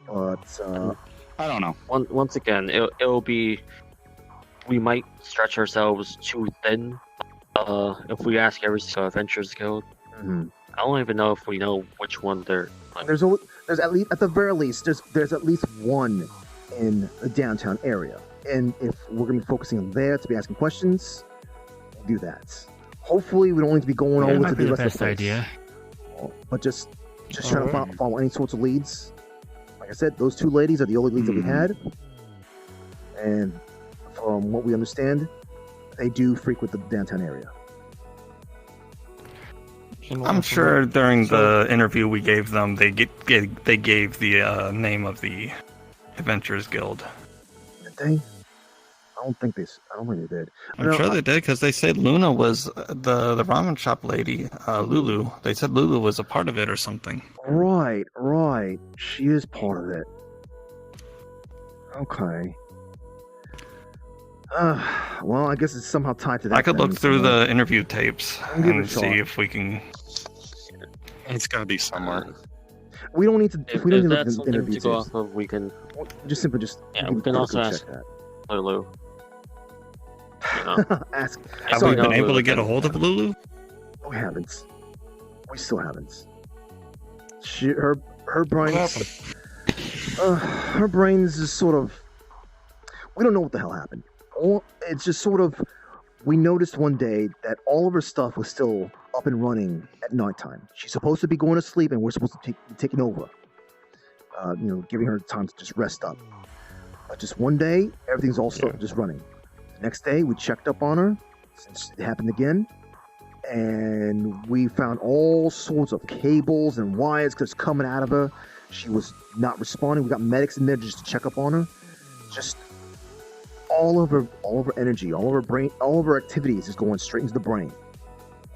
I don't know. Once again, it'll be, we might stretch ourselves too thin if we ask every single Adventures Guild. I don't even know if we know which one they're like. There's at least, at the very least, there's at least one in the downtown area, and if we're gonna be focusing on there to be asking questions, we'll do that. Hopefully, we don't need to be going over to the rest of the place. Idea. But just trying to follow any sorts of leads. Like I said, those two ladies are the only leads that we had, and from what we understand, they do frequent the downtown area. I'm sure during the interview we gave them, they gave the name of the Adventurers Guild. Did they? I don't think they did. I'm sure they did, because they said Luna was the ramen shop lady, Lulu. They said Lulu was a part of it or something. Right. She is part of it. Okay. Well, I guess it's somehow tied to that. I could look through the interview tapes and see if we can. It's gotta be somewhere. We don't need to. If we don't need that's to something interview to go tapes. off of, we can. Yeah, we can also ask check that. Lulu. You know? Ask. Have we been able to get a hold of Lulu? We haven't. We still haven't. Her brains. Her brains is sort of. We don't know what the hell happened. It's just sort of. We noticed one day that all of her stuff was still up and running at nighttime. She's supposed to be going to sleep, and we're supposed to be taking over. Giving her time to just rest up. But just one day, everything's all started just running. The next day, we checked up on her, since it happened again, and we found all sorts of cables and wires just coming out of her. She was not responding. We got medics in there just to check up on her. Just all of her energy, all of her brain, all of her activities is going straight into the brain.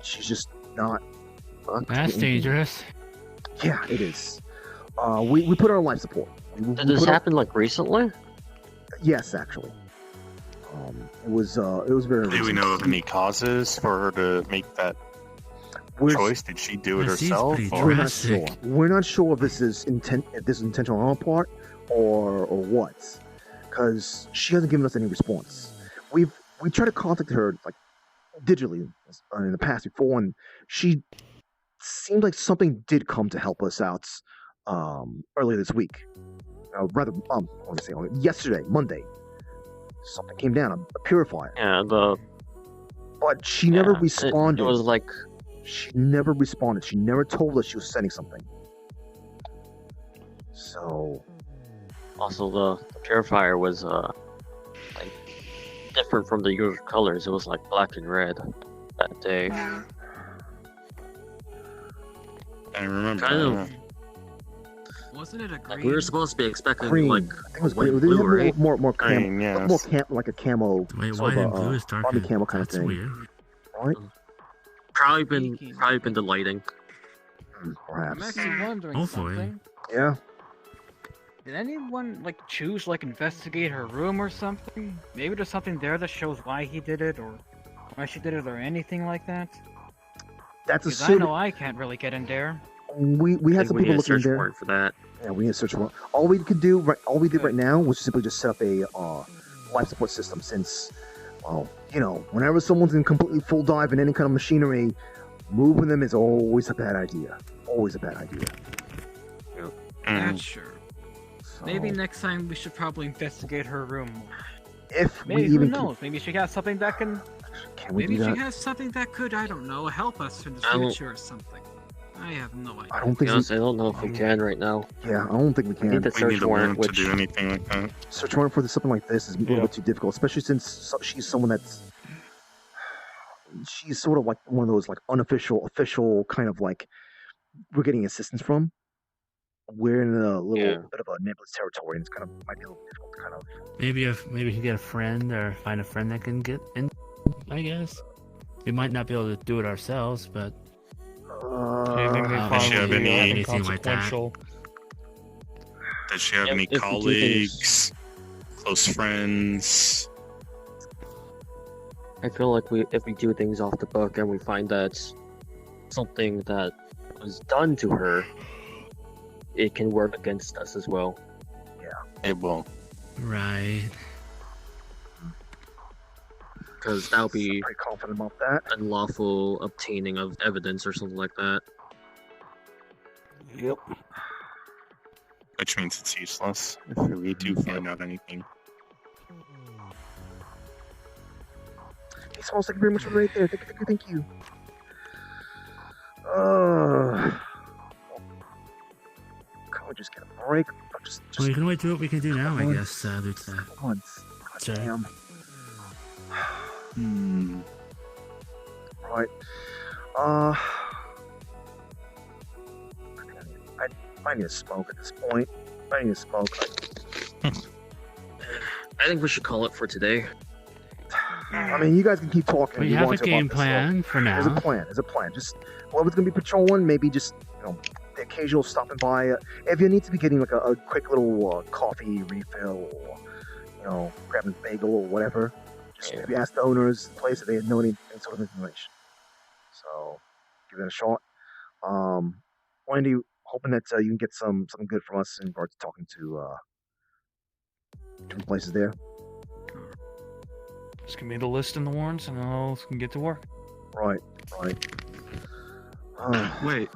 She's just not. That's dangerous. Yeah, it is. We put her on life support. Did this happen like recently? Yes, actually. It was very. Do we know of any causes for her to make that choice? Did she do it herself? We're not sure. We're not sure if this is intentional on our part or what, because she hasn't given us any response. We tried to contact her like digitally in the past before, and she seemed like something did come to help us out earlier this week. Yesterday, Monday, something came down, a purifier. Yeah, but she never responded. It was like she never responded. She never told us she was sending something. So, also the purifier was like different from the usual colors. It was like black and red that day. I remember. Kind of. Wasn't it a green? Like we were supposed to be expecting green. like I think it was white green. blue, right? More green, yes. like a camo. Wait, why did blue is darker? Army camo kind of That's thing. weird. Right? Probably been the lighting. Perhaps. I'm actually wondering Hopefully. something. Yeah. Did anyone choose investigate her room or something? Maybe there's something there that shows why he did it or why she did it or anything like that. That's a Because I know I can't really get in there. We had some people looking in there. For that. Yeah, we need to search for. All we did right now was simply just set up a life support system. Since, well, whenever someone's in completely full dive in any kind of machinery, moving them is always a bad idea. Always a bad idea. That's sure. So, Maybe next time we should probably investigate her room more. if Maybe we who even knows? Maybe she has something that can. can we Maybe do she that? has something that could, I don't know, help us in the future or something. I have no idea. I don't think Yes, I don't know if we can right now. Yeah, I don't think we We can. need the We search need a warrant, warrant to which do anything like that. Search warrant for something like this is a little Yeah. bit too difficult, especially since she's someone that's she's sort of like one of those like unofficial, official kind of like we're getting assistance from. We're in a little Yeah. bit of a nebulous territory, and it's kind of might be a little difficult to kind of. Maybe you can get a friend or find a friend that can get in. I guess we might not be able to do it ourselves, but Anything they Does find she have would be any- anything like that? inconsequential. Does she have Yeah, any if we do colleagues, close friends? I feel like if we do things off the book and we find that something that was done to her, it can work against us as well. It will. right. Because that'll be Pretty confident about that. unlawful obtaining of evidence or something like that. Yep. Which means it's useless if we do find out anything. It smells like very much right there. Thank you. Can't we just get a break? Or just Well, you can only do what we can do now, I once. guess, Lieutenant. once. God Sure. damn. Hmm. Right. I need to smoke at this point. I need to smoke. I think we should call it for today. I mean, you guys can keep talking. We if you have want a to about game this, plan for now. There's a plan. There's a plan. Just whoever's gonna be patrolling, maybe just the occasional stopping by. If you need to be getting like a quick little coffee refill, or grabbing a bagel or whatever, just maybe ask the owners of the place if they know any sort of information. So give it a shot. Wendy, hoping that you can get something good from us in regards to talking to different places there. Just give me the list and the warrants, and I'll get to work. Right. Wait.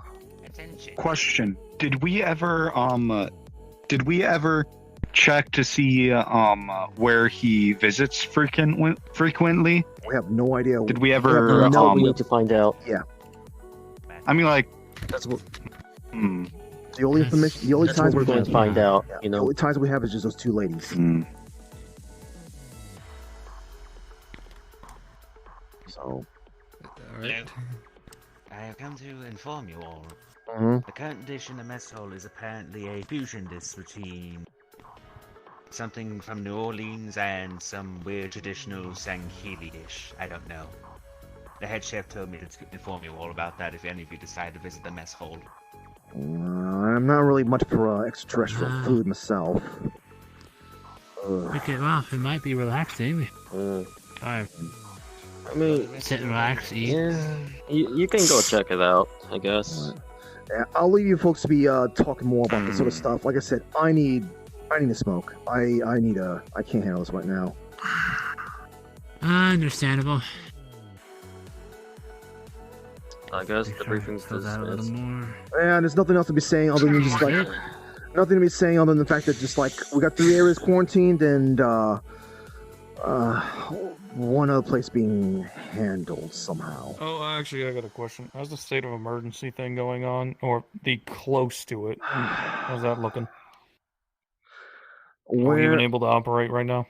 Question: Did we ever check to see where he visits frequently? We have no idea. Did we ever? That's what we need to find out. Yeah. I mean, like, That's what. The only information, the only That's ties what we're going to find out. Yeah, You the know. only ties we have is just those two ladies. So. Alright. I have come to inform you all. Mhm. The current dish in the mess hall is apparently a fusion dish between something from New Orleans and some weird traditional Sanghili dish. I don't know. The head chef told me to inform you all about that if any of you decide to visit the mess hall. I'm not really much for extraterrestrial food myself. Okay, well, it might be relaxing. I mean, Sit and relax, eat. yeah, you can go check it out, I guess. Yeah, I'll leave you folks to be talking more about this sort of stuff. Like I said, I need to smoke. I can't handle this right now. Understandable. I guess the briefing's Fill that a little dismissed. more. Yeah, there's nothing else to be saying other than just like nothing to be saying other than the fact that just like we got 3 areas quarantined and one other place being handled somehow. Oh, actually, I got a question. How's the state of emergency thing going on, or the close to it? How's that looking? Are we even able to operate right now?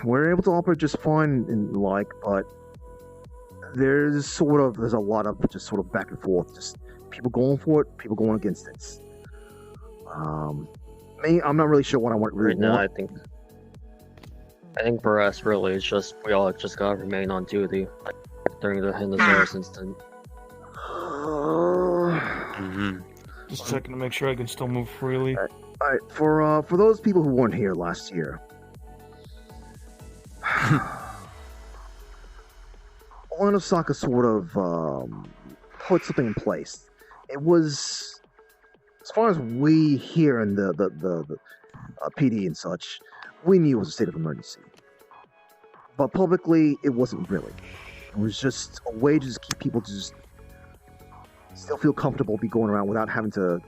We're able to operate just fine, but there's a lot of just sort of back and forth, just people going for it, people going against it. Me, I'm not really sure what I want. Right now, I think for us, really, it's just we all just gotta remain on duty during the Hinosaurus incident. Just checking to make sure I can still move freely. All right, for those people who weren't here last year, Orlandosaka sort of put something in place. It was, as far as we here in the PD and such, we knew it was a state of emergency. But publicly, it wasn't really. It was just a way to just keep people to just still feel comfortable be going around without having to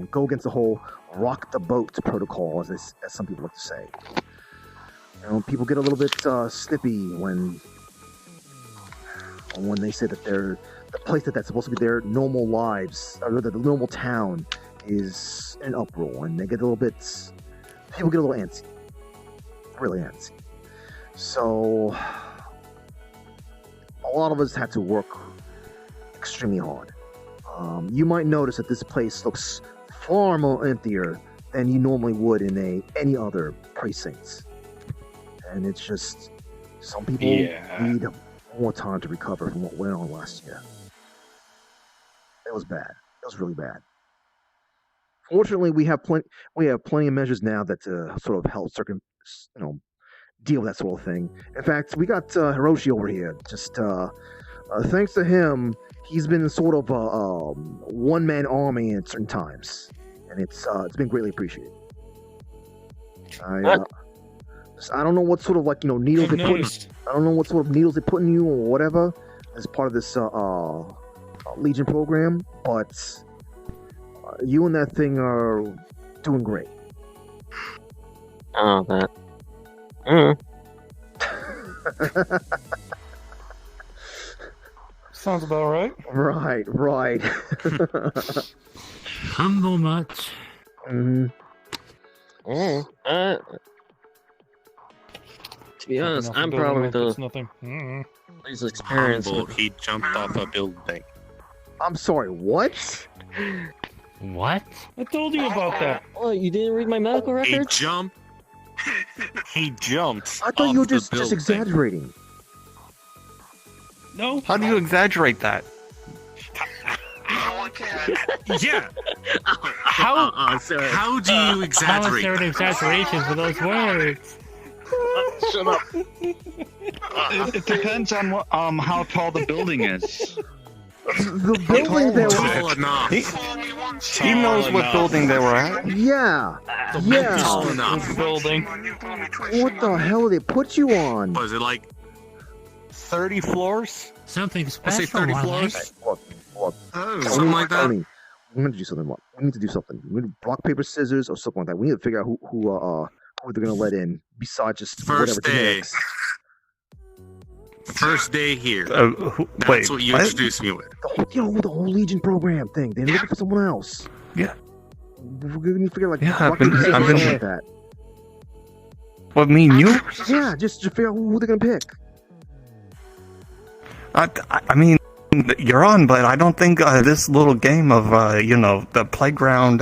go against the whole rock the boat protocol, as some people like to say. people get a little bit snippy when they say that the place that's supposed to be their normal lives, or the normal town, is in uproar, and people get a little antsy, really antsy. So a lot of us had to work extremely hard. You might notice that this place looks far more emptier than you normally would in any other precincts, and it's just some people need more time to recover from what went on last year. It was bad. It was really bad. Fortunately, we have plenty of measures now that sort of help deal with that sort of thing. In fact, we got Hiroshi over here. Just thanks to him, he's been sort of a one-man army at certain times, and it's been greatly appreciated. I don't know what sort of needles they put. I don't know what sort of needles they put in you or whatever as part of this Legion program, but you and that thing are doing great. Oh, that. Sounds about right. Right. Humble much. To be honest, I'm probably the nothing. least experienced. Humble, he jumped off a building. I'm sorry, what? What? I told you about that. Oh, you didn't read my medical records? He jumped. I thought you were just exaggerating. No. How do you exaggerate that? Yeah. How do you exaggerate? How is there an exaggeration for those words? Shut up. It depends on what, how tall the building is. The building they were Tall enough. He knows what building they were at. Yeah. Tall enough. Building. What the hell did they put you on? Was it like 30 floors? Something I special. say 30 floors. Look. Something like that. Tony, we need to do something. We need to do something. We need rock, paper, scissors, or something like that. We need to figure out who they're gonna let in besides just First whatever day. genetics. First day here. Wait, That's what you introduced me with. The whole Legion program thing. They're looking for someone else. Yeah. We're gonna figure out Yeah, rock, paper, scissors, I've been- something like that. What, me and you? Yeah, just to figure out who they're gonna pick. I mean, you're on, but I don't think this little game of, the playground,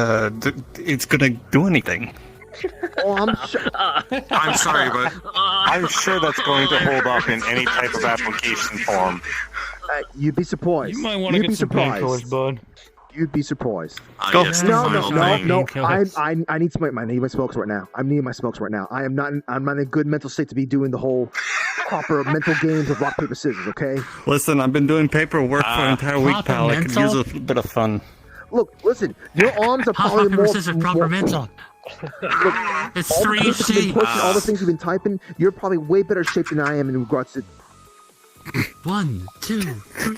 it's gonna do anything. Oh, I'm sorry, but I'm sure that's going to hold up in any type of application form. You'd be surprised. You might want to get some painkillers, bud. You'd be surprised. Go. yes, No. Painkillers. I need my smokes right now. I'm needing my smokes right now. I'm not in a good mental state to be doing the whole proper mental games of rock, paper, scissors, okay? Listen, I've been doing paperwork for an entire week, pal. I could use a bit of fun. Look, listen, your arms are How's probably rock, paper, more... scissors, proper mental? It's all the things you've been 3C. pushing, all the things you've been typing, you're probably way better shape than I am in regards to... 1, 2, 3.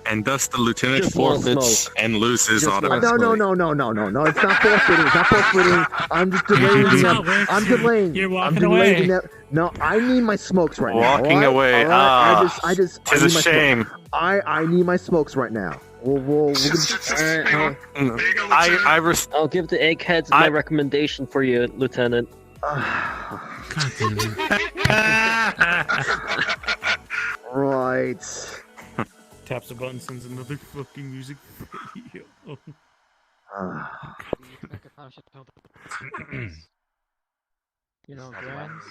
and thus the lieutenant Just one forfeits smoke. and loses Just one automatically. No. It's not forfeiting. It's not forfeiting. I'm just delaying. It's not working. I'm delaying. You're I'm walking delaying. away. No, I need my smokes right now. Walking all away. All right? Ah, I tis need a my shame. Smokes. I need my smokes right now. We're gonna... I'll give the eggheads my recommendation for you, Lieutenant. God damn it. Right. Taps a button, sends another fucking music video. You know, Grams.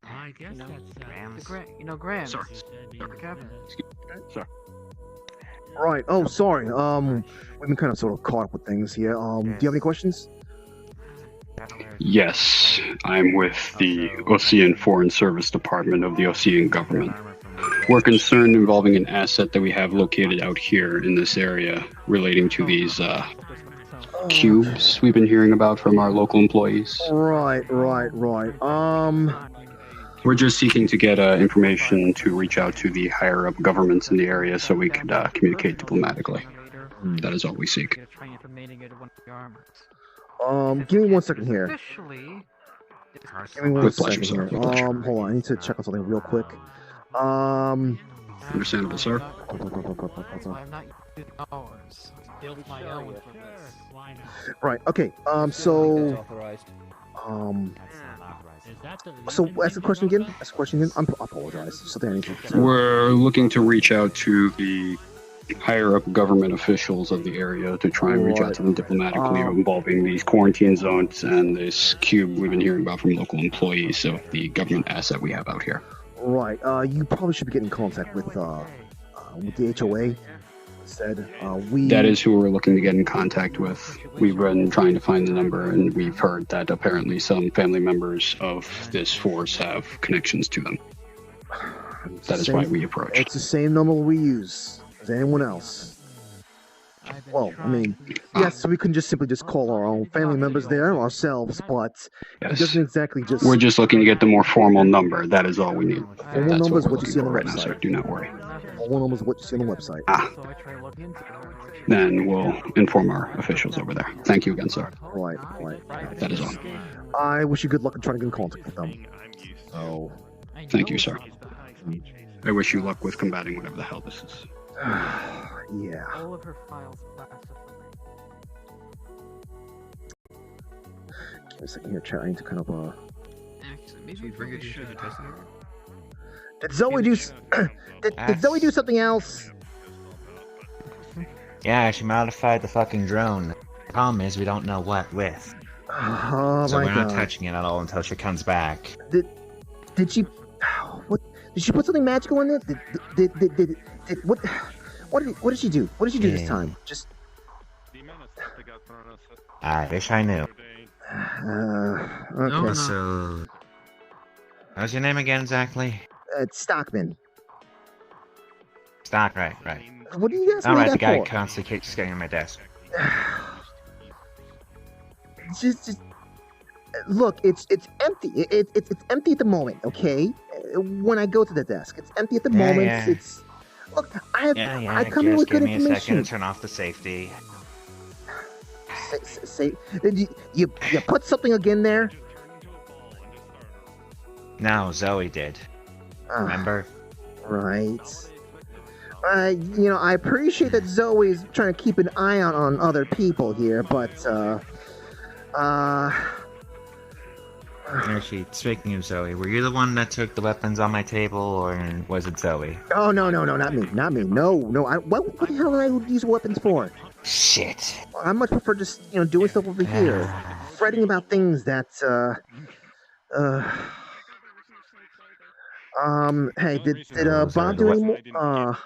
I guess that's Grams. Sorry. Kevin. Sorry. Right. Oh, sorry. We've been kind of sort of caught up with things here. Do you have any questions? Yes, I'm with the Ocean Foreign Service Department of the Ocean government. We're concerned involving an asset that we have located out here in this area relating to these cubes we've been hearing about from our local employees. Right. We're just seeking to get information to reach out to the higher up governments in the area so we could communicate diplomatically. That is all we seek. Give me 1 second here. Give me one With pleasure, second sir. here. With pleasure. Hold on. I need to check on something real quick. Understandable, sir. I'm not using hours. I built my own for this. Why not? Right. Okay. So. So ask the question again. Ask the question again. I apologize. So there anything. We're looking to reach out to the higher up government officials of the area to try and reach out to them diplomatically involving these quarantine zones and this cube we've been hearing about from local employees of the government asset we have out here. Right. You probably should be getting in contact with the HOA. That is who we're looking to get in contact with. We've been trying to find the number, and we've heard that apparently some family members of this force have connections to them. That is why we approached. It's the same number we use as anyone else. Well, I mean, yes, so we can just simply call our own family members there ourselves, but it doesn't exactly just... We're just looking to get the more formal number. That is all we need. Formal number is what you see on the right website. now, sir. Do not worry. Formal number is what you see on the website. Then we'll inform our officials over there. Thank you again, sir. Right. That is all. I wish you good luck in trying to get in contact with them. Oh. Thank you, sir. I wish you luck with combating whatever the hell this is. Yeah. All of her files classified. Give me a second here, chat. I need to kind of Actually, maybe we should. Did Zoe do? Did Zoe do something else? Yeah, she modified the fucking drone. The problem is we don't know what with. Oh So my we're not God. touching it at all until she comes back. Did she? What? Did she put something magical in it? What did she do? What did she do this time? Just. I wish I knew. Okay. So, what's your name again exactly? It's Stockman. Stock, right. What do you guys Alright, need the that guy for? constantly keeps getting on my desk. Just look. It's empty. It's empty at the moment. Okay. When I go to the desk, it's empty at the moment. Yeah. It's look. I come in just with good give me a second information. to turn off the safety. Say, you put something again there? No, Zoe did. Remember? Right. I appreciate that Zoe's trying to keep an eye out on other people here, but Actually, speaking of Zoe, were you the one that took the weapons on my table, or was it Zoe? Oh no, not me. No. What the hell did I use weapons for? Shit. I much prefer just doing stuff over here, fretting about things that Hey, did Bob do any more?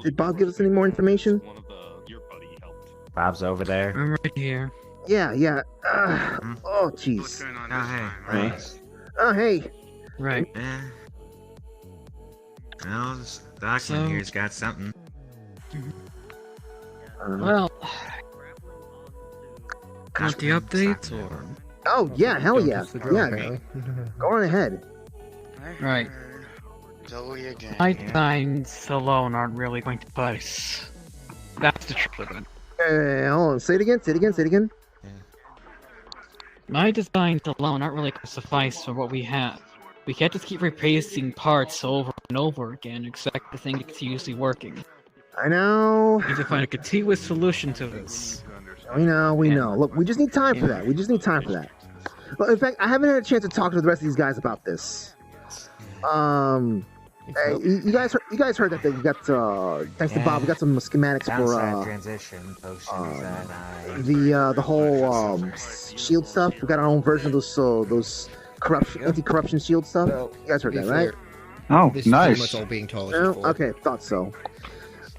Did Bob give us any more information? Bob's over there. I'm right here. Yeah. Oh, jeez. Oh, hey. Right. Oh, hey. Right. Well, this document here's got something. Well, got the updates or? Oh yeah, hell yeah, yeah. Go on ahead. Right. Zoe again. My designs alone aren't really going to suffice. That's the truth of it. Hold on. Say it again. My designs alone aren't really going to suffice for what we have. We can't just keep replacing parts over and over again and expect the thing to continue working. I know. We need to find a continuous solution to this. We know. Look, we just need time for that. Well, in fact, I haven't had a chance to talk to the rest of these guys about this. Hey, you guys heard that we got thanks to Bob, we got some schematics for transition potions the whole shield stuff. We got our own version of those anti-corruption shield stuff. You guys heard that, right? Oh, this nice. Is pretty much all being told. Okay, thought so.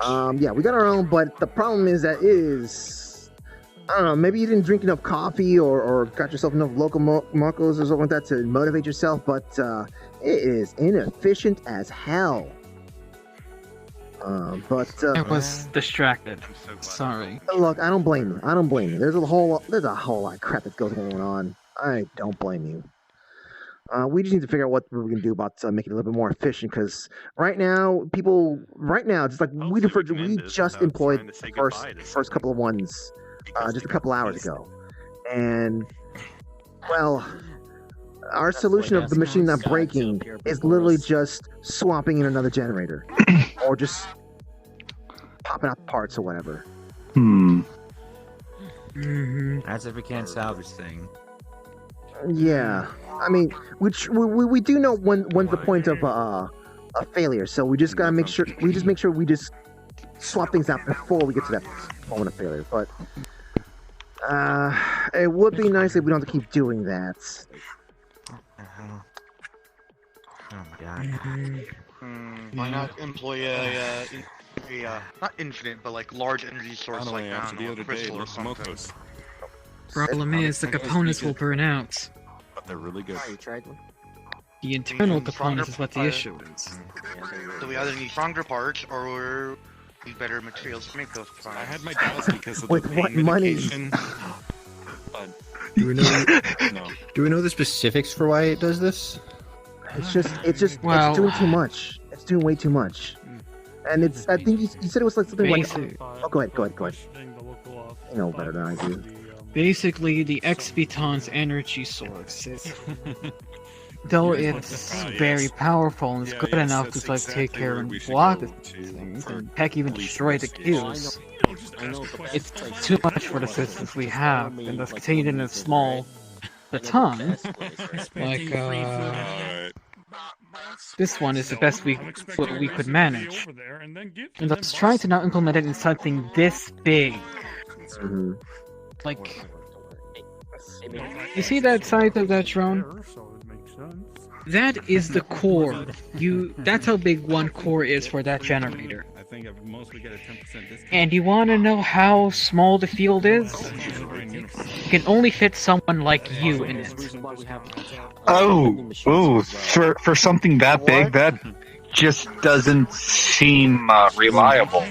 Yeah, we got our own, but the problem is that I don't know, maybe you didn't drink enough coffee or got yourself enough local mocos or something like that to motivate yourself, but it is inefficient as hell. I was distracted. Sorry. Look, I don't blame you. There's a whole lot of crap that goes on. I don't blame you. We just need to figure out what we're going to do about making it a little bit more efficient, because right now, just like we just employed the first couple of ones just a couple hours ago. And, well, Our solution of the machine not breaking is literally just swapping in another generator, or just popping out parts or whatever. As if we can't salvage thing. Yeah, I mean, we do know when's the point of a failure, so we just gotta make sure we just swap things out before we get to that moment of failure. But it would be nice if we don't have to keep doing that. Oh my god. Why not employ a not infinite, but like large energy source like crystal or something? Problem is, the components will burn out. But they're really good. The internal components is what the issue is. So we either need stronger parts or need better materials to make those parts. I had my doubts because of with the what pain money? medication. But Do we know? no. Do we know the specifics for why it does this? It's just Well- it's doing too much. It's doing way too much. And it's I think you said it was like something like oh go ahead. You know better than I do. Basically, the Expiton's energy source is, though it's very powerful and it's good enough to like take care and block the things, and heck, even destroy the queues. It's too much for the systems we have, and that's contained in a small baton. Like this one is the best we could manage, and let's try to now implement it in something this big. Like, you see that side of that drone? That is the core. That's how big one core is for that generator. I think at most we get a 10% discount. And you want to know how small the field is? It can only fit someone like you in it. For something that big, that just doesn't seem reliable.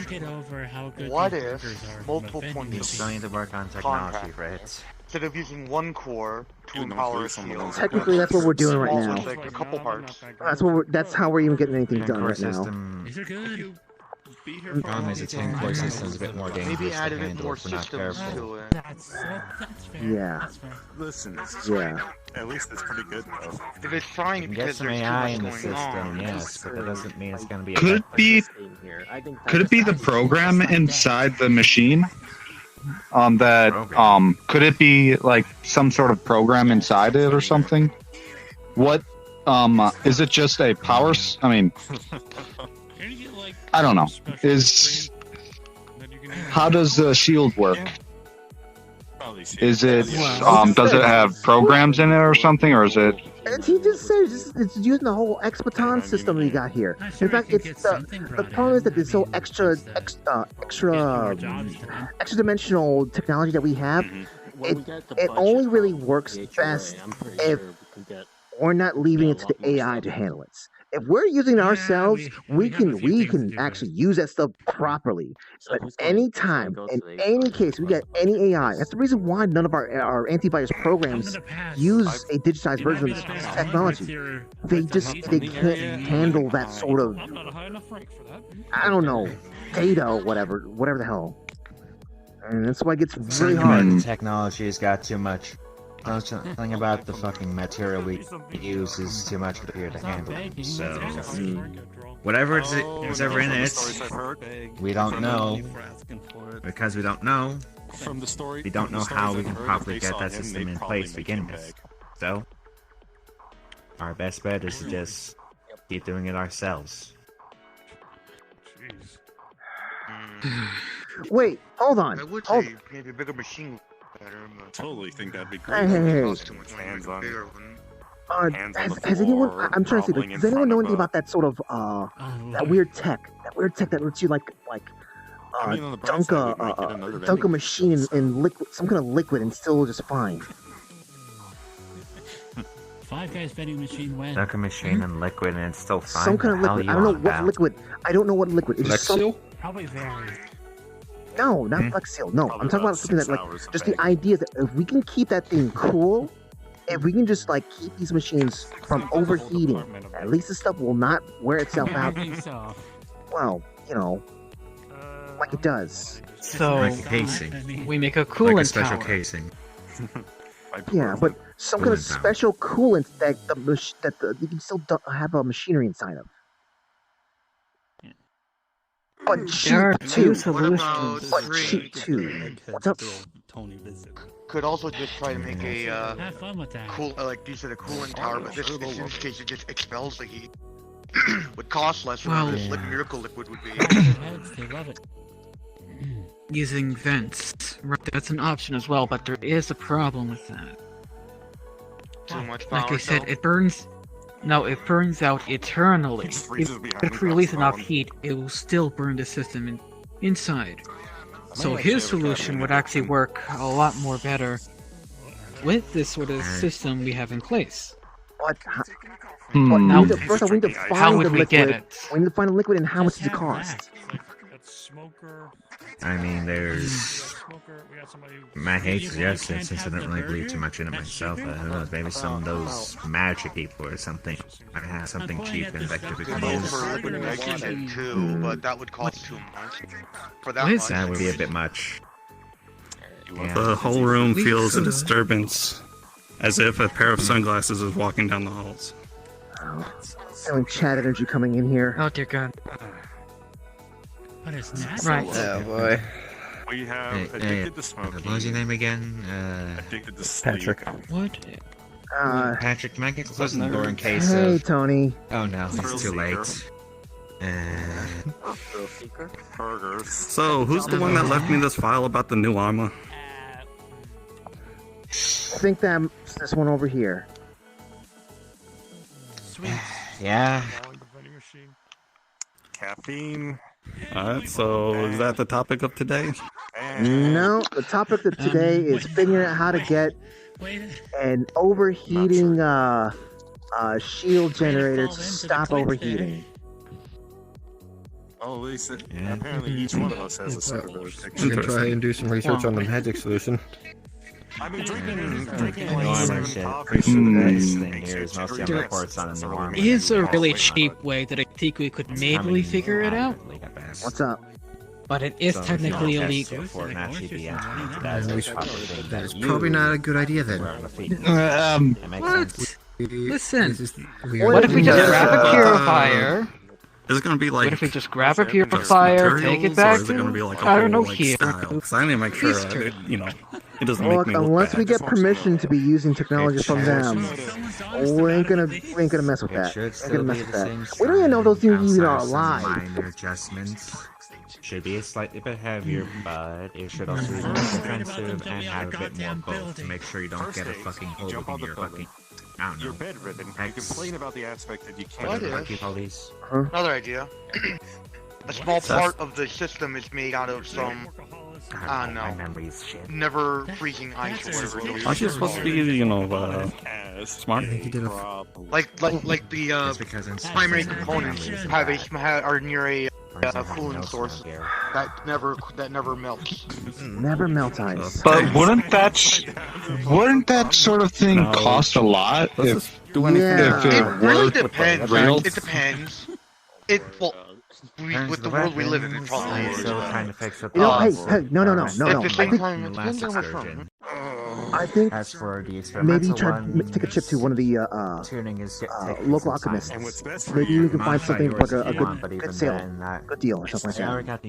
What if multiple points We still need to work on technology, right? instead of using one core to empower a field? Technically, that's what we're doing right now. Like a couple parts. That's how we're even getting anything done right now. The problem is a 10-core system is a bit more dangerous Maybe to add a bit handle more if we're not systems careful. to it. That's fair. Yeah. Listen, Yeah. at least it's pretty good though. If it's trying You can get because some there's too AI much in the going system, on. yes, but that doesn't mean it's going to be. Could it be the program inside the machine? Could it be like some sort of program inside it or something? What is it just a power I mean, I don't know. How does the shield work? Is it does it have programs in it or something, or is it? And he just says it's using the whole Expiton system we got here. In fact, it's the problem is that it's so extra dimensional technology that we have. It only really works best if we're not leaving it to the AI to handle it. If we're using it ourselves, we can actually use that stuff properly. But any time, in any case, we get any AI. That's the reason why none of our antivirus programs use a digitized version of this technology. They can't handle that sort of, I don't know, data or whatever the hell. And that's why it gets really hard. The technology has got too much. Something about the fucking material we use is too much for here to handle. So, whatever it's ever in it, we don't know. Because we don't know, we don't know how we can properly get that system in place to begin with. So, our best bet is to just keep doing it ourselves. Wait, hold on. I would Hold. say maybe a bigger machine. Totally think that'd be great. Hey. Hands on. Has anyone? I'm trying to see. Like, does anyone know anything about that sort of that weird tech? That weird tech that lets you like dunk a machine in liquid, some kind of liquid, and still just fine. Five Guys vending machine when? Dunk a machine in liquid and it's still fine. Some kind of liquid. I don't know what liquid. I don't know what liquid. It's just some. Probably very. No, not Flex Seal. No, I'm talking about something that, like, just the idea that if we can keep that thing cool, if we can just, like, keep these machines from overheating, at least the stuff will not wear itself out. Well, you know, like it does. So, like a casing. we make a coolant like a special tower. casing. Yeah, but some kind of special coolant that you can still have a machinery inside of. But cheap too. But cheap too. What's up? Could also just try to make a Have fun with that. cool, like you said, a cooling tower, but in this case it just expels the heat. Would cost less than this miracle liquid would be. They love it. Using vents, right? That's an option as well, but there is a problem with that. Too much power. Like I said, it burns. No, it burns out eternally. If you release enough heat, it will still burn the system inside. So his solution would actually work a lot more better with this sort of system we have in place. But Now, first, we need to find how would the we liquid. get it? We need to find the liquid, and how much does it cost? I mean, there's. I hate to suggest it since I don't really believe too much in it myself. Who knows? Maybe some of those magic people or something might have something cheap and effective we can use. Too, but that would cost too much. For that much. That would be a bit much. Yeah. The whole room feels a disturbance, as if a pair of sunglasses is walking down the halls. Feeling chat energy coming in here. Oh dear God. What is that? Right. Oh boy. We have Hey, addicted to smoking. what was your name again? Addicted to sleep. Patrick. What? Patrick, can I get close to the door in case Hey, of... Tony. Oh no, it's too late. Burgers. So, who's the one that left me this file about the new armor? I think that's this one over here. Sweet. Yeah. Caffeine. Alright, so is that the topic of today? No, the topic of today is figuring out how to get an overheating shield generator to stop overheating. Oh, at least apparently each one of us has a set of those We pictures. can try and do some research on the magic solution. I've been drinking No armor shit. Pretty sure the nice thing here is mostly on reports on the armor. Is a really cheap way that I think we could maybe figure it out, What's up? but it is technically illegal. That's probably not a good idea then. What? Listen, Weird. what if we just grab a purifier? Is it gonna be like? What if we just grab a purifier, take it back or is it to, gonna be like a I don't know, whole, like, here? style? 'Cause I need to make sure that it, it doesn't make Look, me look unless bad. we get permission to be using technology from them, we ain't gonna mess with that. Should Ain't still gonna be mess with the that. same We don't even know if those things even are size, some alive. minor adjustments. Should be a slightly bit heavier, but it should also be more defensive and have a bit more bulk to make sure you don't get a fucking hole Jump in on the your building. fucking. I don't know. You're bedridden. You complain about the aspect that you What can't. do keep all these? Another idea. A small part of the system is made out of some, I don't know, never freezing ice or whatever. Aren't you supposed to be, smart? Like the primary components are near a cooling source that never melts. Never melts ice. But wouldn't that sort of thing cost a lot if do anything? If it really worked depends. real? It depends. With the world we live in, it probably is. You know, hey, no. At the same I time, it depends on what's wrong. I think As for the maybe experimental try to take a chip to one of the tuning is local alchemists. Maybe we can find something like a good sale, good deal or something like that.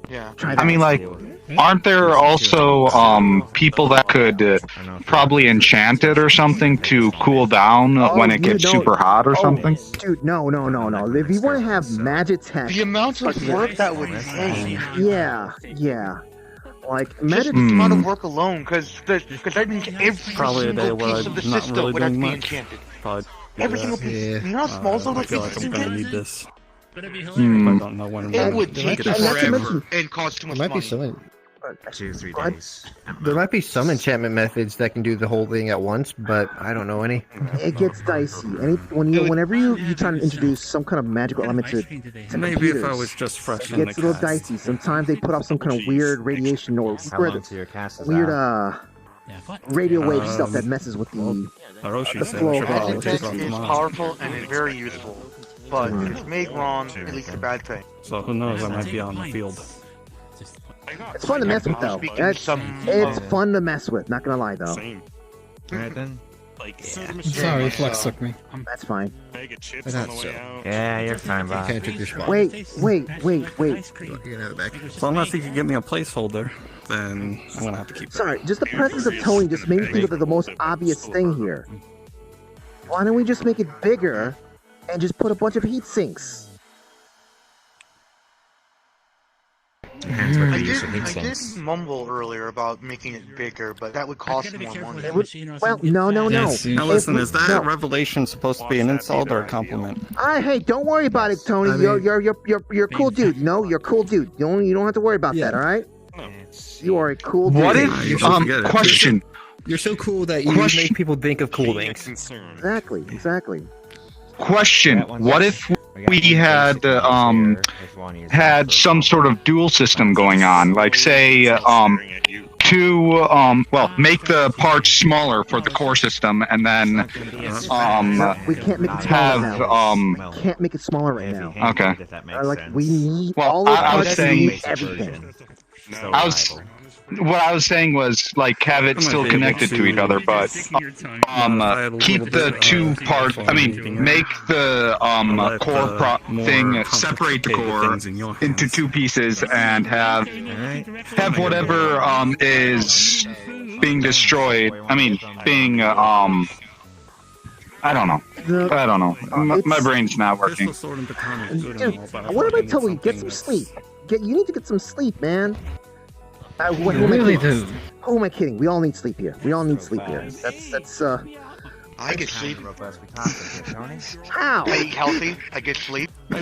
Yeah. Try I mean, that. like, aren't there also people that could probably enchant it or something to cool down when it gets super hot or something? Dude, no. If you want to have magic tech, The amount of work that would take. yeah. Like Just magic. the amount of work alone, because that means every Probably a day single where piece of the I'm not system really would have to doing be much. enchanted. Probably. Every single piece. You know how small some I of feel the like pieces I'm can gonna get? need this. But it'd be I hilarious. don't know when. It would There might take be- forever and cost too much There might be money. some. 2-3 days. There might be some enchantment methods that can do the whole thing at once, but I don't know any. It gets dicey. Whenever you try to introduce some kind of magical element to Maybe if I computers, was just fresh it in the gets a little cast. dicey. Sometimes they put off some kind of weird radiation or How long till your cast is weird out? radio wave stuff that messes with the Hiroshi said flow I of should probably Magic take tech off is tomorrow. powerful and is very useful, but if it's made wrong, it leads to bad things. So who knows? I might be on the field. It's fun to mess with though. It's fun to mess with. Not gonna lie though. Alright then. Sorry, Flex took me. That's fine. Yeah, you're fine, Bob. Can't take your spot. Wait. You can have it back. So unless he could give me a placeholder, then I'm gonna have to keep it. Sorry, just the presence of Tony just made me think of the most obvious thing here. Why don't we just make it bigger and just put a bunch of heat sinks? I did mumble earlier about making it bigger, but that would cost more money. Well, no. Now listen, is that revelation supposed to be an insult or a compliment? Hey, don't worry about it, Tony. You're a cool dude. No, you're a cool dude. You don't have to worry about that. All right? You are a cool dude. What if question? You're so cool that you make people think of cool things. Exactly. Question: what if we had some sort of dual system going on? Like, say, make the parts smaller for the core system, and then we can't make it smaller now. Can't make it smaller right now. Okay. We need all the parts. We need everything. What I was saying was, like, have it still connected to each other, but keep the two parts. I mean, make the core thing, separate the core into two pieces, and have whatever is being destroyed. I mean, being I don't know. My brain's not working. Dude, what am I telling you? Get some sleep. You need to get some sleep, man. Who am I kidding? We all need sleep here. That's I get sleep. How? I eat healthy. I get sleep. I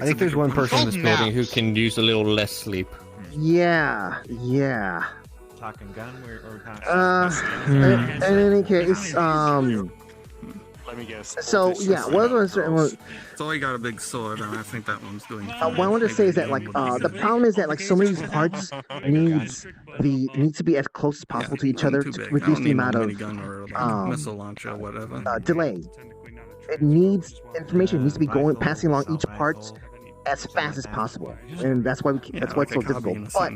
think there's one person in this building who can use a little less sleep. Yeah. Talking gun or talking... In any case, Let me guess. So yeah, what was so he got a big sword, and I think that one's doing. What I wanted to say is that the problem is that so many of these parts needs to be as close as possible to each other to reduce the amount of missile launcher, whatever. Delay. It needs information needs to be passing along each part as fast as possible, and that's why it's so difficult. But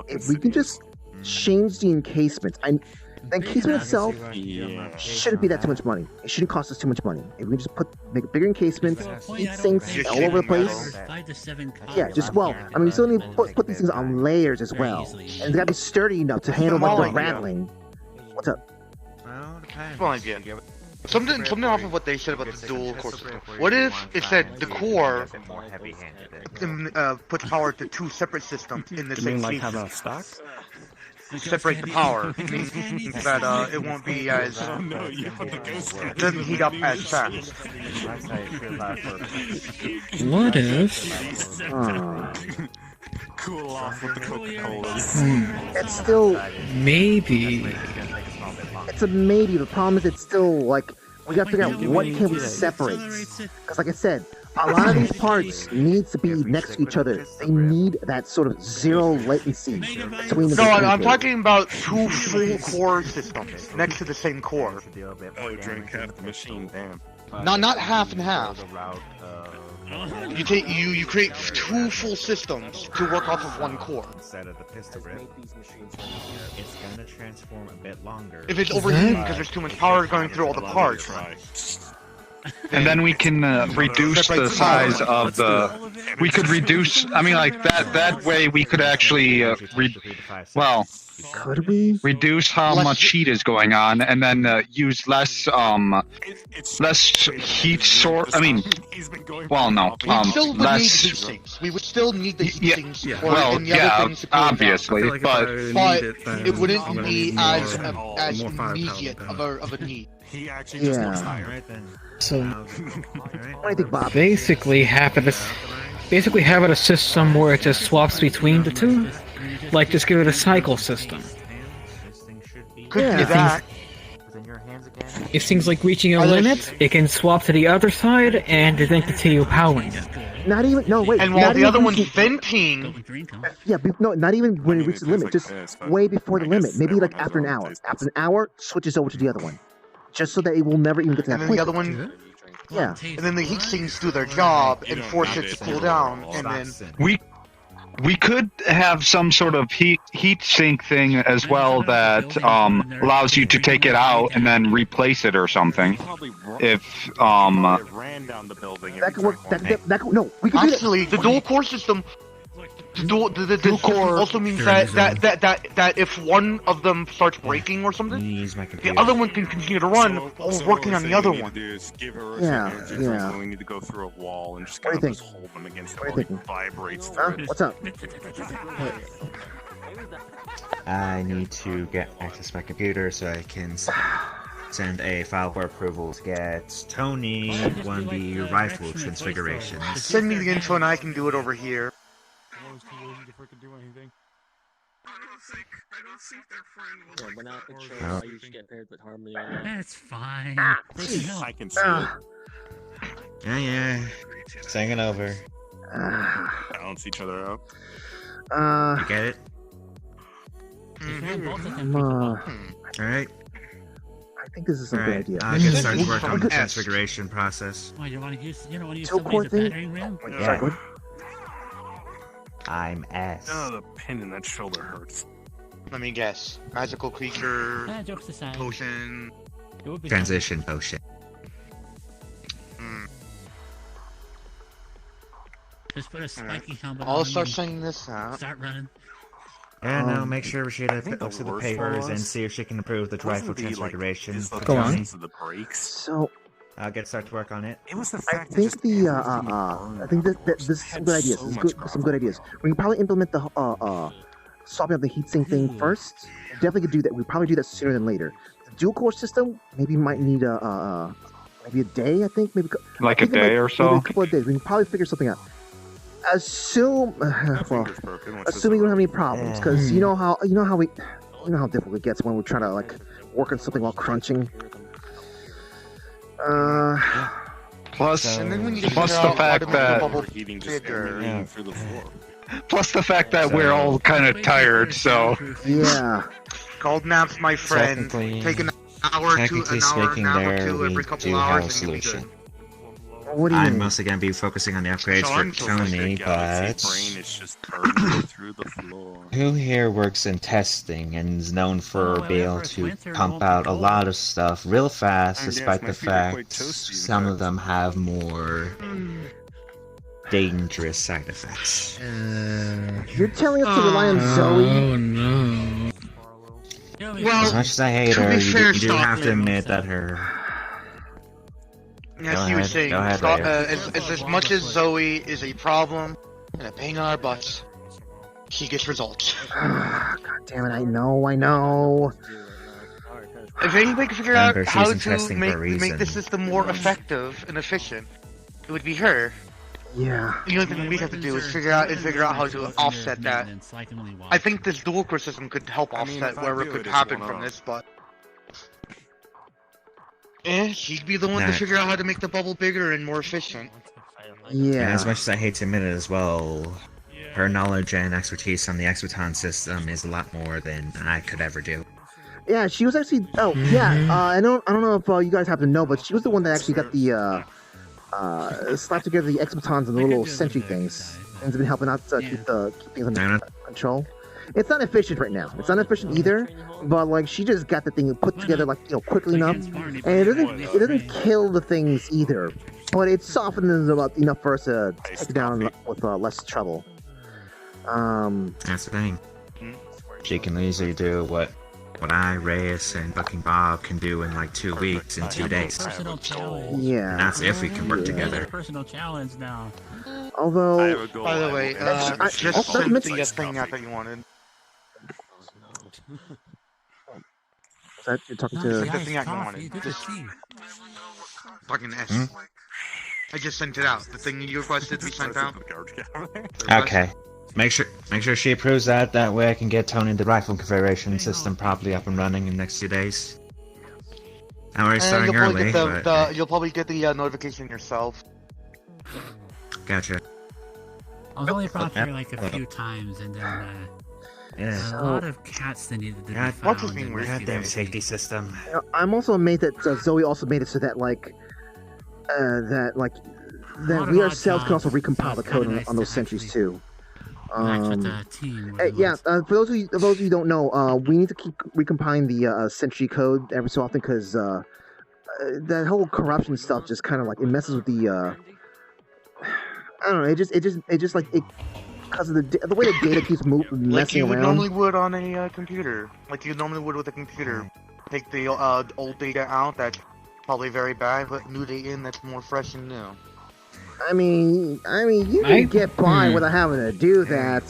if we can just change the encasements, the encasement itself shouldn't be that too much money. It shouldn't cost us too much money. If we just make a bigger encasement, heat sinks all over the place. Yeah, we still need to put these things on layers as well, and they gotta be sturdy enough to handle the rattling. What's up? Well, idea. Something off of what they said about the dual core system. What if it said the core puts power to two separate systems in the same like have a stock? Separate the power, meaning that it won't be as it doesn't heat up as fast. What if? Cool off with the Coca-Cola. It's still maybe. It's a maybe. The problem is it's still like we gotta figure out what can we separate. Because like I said, a lot of these parts needs to be next to each other. They need that sort of zero latency between them. No, I'm talking about two full core systems next to the same core. Oh, you drank half the machine, damn. Not half and half. You create two full systems to work off of one core. Instead of the pistol grip, it's gonna transform a bit longer. If it's overheating because there's too much power going through all the parts. And then we can reduce the size of the. We could reduce. I mean, like that. That way, we could actually could we reduce how much heat is going on, and then use less heat source. I mean, less. We would still need the heat sinks. Obviously, but it wouldn't be as immediate of a need. Yeah. So, what do you think, Bob? Basically, have it a system where it just swaps between the two, like just give it a cycle system. If things like reaching a limit, it can swap to the other side and then continue powering it. Not even And while the other one's venting. Yeah, not even when it reaches the limit, just way before the limit. Maybe like after an hour. After an hour, switches over to the other one. Just so that it will never even get to that point. point. The other one, yeah. And then the heat sinks do their job and force it to cool down, and then We could have some sort of heat sink thing as well that allows you to take it out and then replace it or something. If ran down the building. That could work. That could, no, we could do that. Actually, the dual core system. The system also means that if one of them starts breaking or something, the other one can continue to run while working on the other one. Yeah. We need to go through a wall and just What do you kind of think? hold them against What it do you while it vibrates Huh? through it. What's up? I need to get access to my computer so I can send a file for approval to get Tony one of the rifle transfigurations. Send me the info and I can do it over here. Yeah, we're not sure why you should get paired with Harmony on that. That's fine. I can see it. Yeah. It's hanging over. Balance each other out. You get it? Alright. I think this is a good idea. I'll get started to work on the transfiguration process. Oh, you want to use? You don't want to use Two core somebody's thing? battering ram? Yeah. I'm S. Oh, the pin in that shoulder hurts. Let me guess. Magical creature. Jokes aside. Potion. It would be Transition potion. Just put a spiky helmet I'll on start and sending this out. Start running. Yeah, no, make sure she looks at the worst papers for and us see if she can approve the rifle wasn't the, like, transfiguration. dislocations of the brakes. So I'll get started to work on it. It was the I fact think that the I think that this is some good ideas. This is good, some good ideas. We can probably implement the swapping up the heatsink thing first. Definitely could do that. We probably do that sooner than later. The dual core system maybe might need maybe a day. I think maybe like a day or so. Maybe a couple of days. We can probably figure something out. Assuming we don't have any problems, because you know how difficult it gets when we're trying to like work on something while crunching. Plus, And then when you plus figure the out how fact to make that the bubble heating just bigger. emanating through the floor. plus the fact that we're all kind of tired. So yeah. Cold naps, my friend. Technically- Take an hour to Technically an hour speaking, nap or there two we every couple do have hours a and you'll be solution. good. What do you I'm mean? mostly going to be focusing on the upgrades for Tony, but Brain is just burning through the floor. who here works in testing and is known for being able to pump out a lot of stuff real fast, despite the fact some of them have more dangerous side effects. You're telling us to rely on Zoe? Oh no. As much as I hate to her, be fair, you do have to Stockman- admit that her... Yes, Go he was ahead, saying, go ahead, Scott, Raya. as much as Zoe is a problem and a pain in our butts, she gets results. God damn it! I know. If anybody could figure Remember, out she's how in to testing for a make the reason. system more effective and efficient, it would be her. Yeah. The only thing we have to do is figure out how to offset that. I think this dual core system could help offset if I wherever do could it, happen it's from one this, but she'd be the one to Nah. figure out how to make the bubble bigger and more efficient. And Yeah. as much as I hate to admit it as well, her knowledge and expertise on the Exoton system is a lot more than I could ever do. Yeah, she was actually. Oh, yeah. I don't know if you guys happen to know, but she was the one that actually got the slapped together the exotons and the little sentry things, and has been helping out to keep things under control. It's not efficient right now. It's not efficient either, but like she just got the thing put together like quickly enough, and it doesn't kill the things either, but it softens them up enough for us to take it down with less trouble. That's the thing. She can easily do what I, Reyes, and fucking Bob can do in like 2 weeks, in 2 days. Personal challenge. Yeah. And that's if we can work together. Personal challenge now. Although, By the way, just also send mention- the thing out that you wanted. is that you're talking The to? thing out you wanted. Just fucking S. I just sent it out. The thing you requested to be sent out. Okay. Make sure she approves that. That way I can get Tony the rifle configuration system properly up and running in the next 2 days. I'm already starting you'll probably early, get but you'll probably get the notification yourself. gotcha. I was only brought here like a few times, and then Yeah. a lot of cats that needed to be God, found. goddamn safety system. I'm also amazed that Zoe also made it so that that we ourselves can also recompile the code on those sentries too. That's what the team. Yeah, for those of you who don't know, we need to keep recompiling the Sentry code every so often because that whole corruption stuff just kind of like it messes with the. I don't know. It just like it because of the way the data keeps messing like you would around. normally would on a computer, like you normally would with a computer. Take the old data out. That's probably very bad, but new data in that's more fresh and new. I mean, you can get by without having to do that,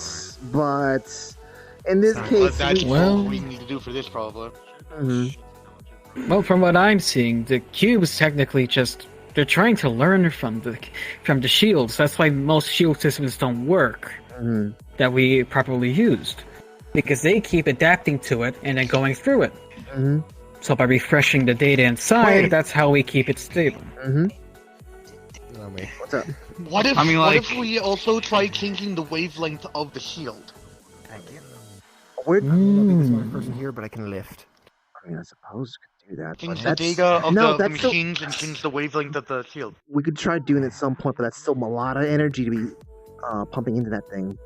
but in this case, that's what we need to do for this problem. Well, from what I'm seeing, the cubes technically they're trying to learn from the shields. That's why most shield systems don't work that we properly used, because they keep adapting to it and then going through it. So by refreshing the data inside, that's how we keep it stable. What's up? What if we also try changing the wavelength of the shield? Where? I'm the smart person here, but I can lift. I mean, I suppose you could do that. Change But the data of the machines and change the wavelength of the shield. We could try doing it at some point, but that's still a lot of energy to be pumping into that thing.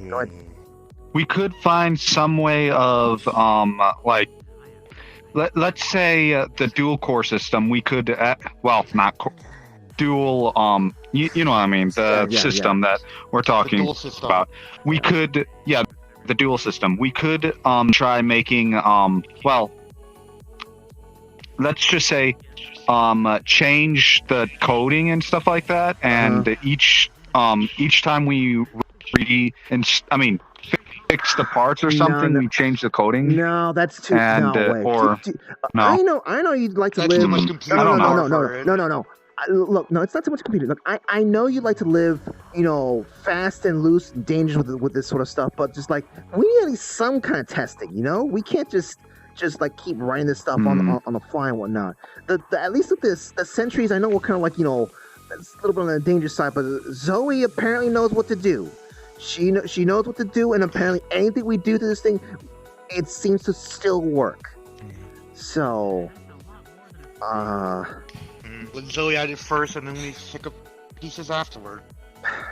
Go ahead. We could find some way of let's say the dual core system. We could not dual you know what I mean, the system that we're talking about. We could the dual system. We could try making let's just say change the coding and stuff like that, and each time we fix the parts or something, we change the coding. No, that's too. And, no way. No. I know you'd like to That's live. too much computer power for it. No. Look, no, it's not too much computer. Look, I know you'd like to live, fast and loose and dangerous with this sort of stuff, but just like we need at least some kind of testing. We can't just like keep writing this stuff on the fly and whatnot. At least with the sentries, I know we're kind of like it's a little bit on the dangerous side, but Zoe apparently knows what to do. She knows what to do, and apparently anything we do to this thing, it seems to still work. So, Let Zoe at it first, and then we pick up pieces afterward.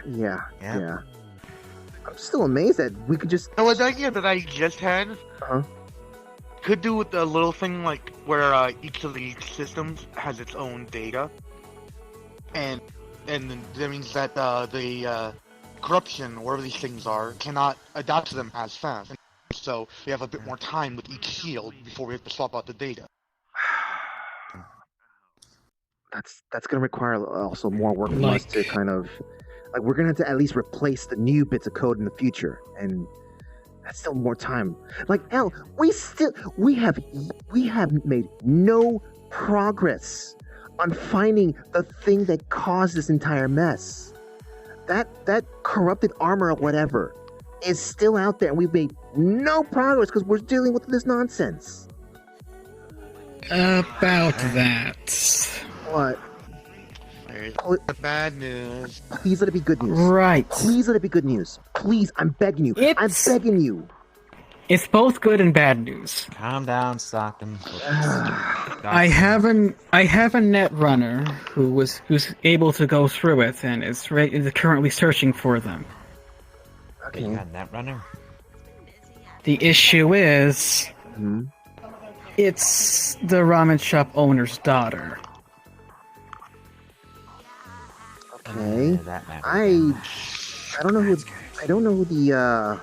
Yeah. I'm still amazed that we could just. The idea that I just had could do with a little thing like where each of the systems has its own data, and that means that the corruption, wherever these things are, cannot adapt to them as fast. And so we have a bit more time with each shield before we have to swap out the data. That's going to require also more work from us to kind of we're going to have to at least replace the new bits of code in the future, and that's still more time. Al, we have made no progress on finding the thing that caused this entire mess. That corrupted armor or whatever is still out there, and we've made no progress because we're dealing with this nonsense. About that. What? The bad news. Please let it be good news. Right. Please let it be good news. Please, I'm begging you. I'm begging you. It's both good and bad news. Calm down, Stockton. I have a net runner who's able to go through it and is currently searching for them. Okay. You got a net runner? The issue is, it's the ramen shop owner's daughter. Okay. I don't know who the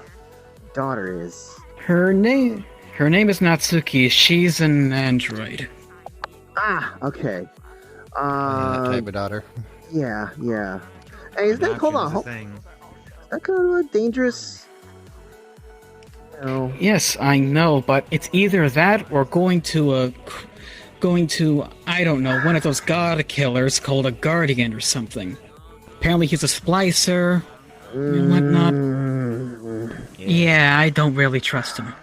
daughter is. Her name is Natsuki. She's an android. Ah, okay. That type of daughter. Yeah. Hey, is that hold on? Is that kind of dangerous? No. Yes, I know, but it's either that or going to I don't know, one of those god killers called a guardian or something. Apparently he's a splicer and whatnot. Yeah, I don't really trust him.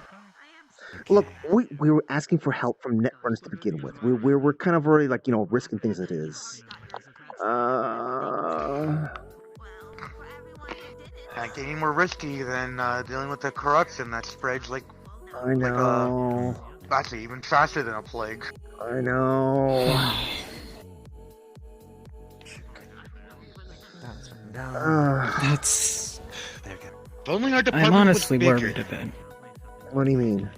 Look, we were asking for help from netrunners to begin with. We're kind of already risking things as it is. Can't get any more risky than dealing with the corruption that spreads I know. Actually, even faster than a plague. I know. That's. If only our department I'm honestly was bigger. worried a bit. What do you mean?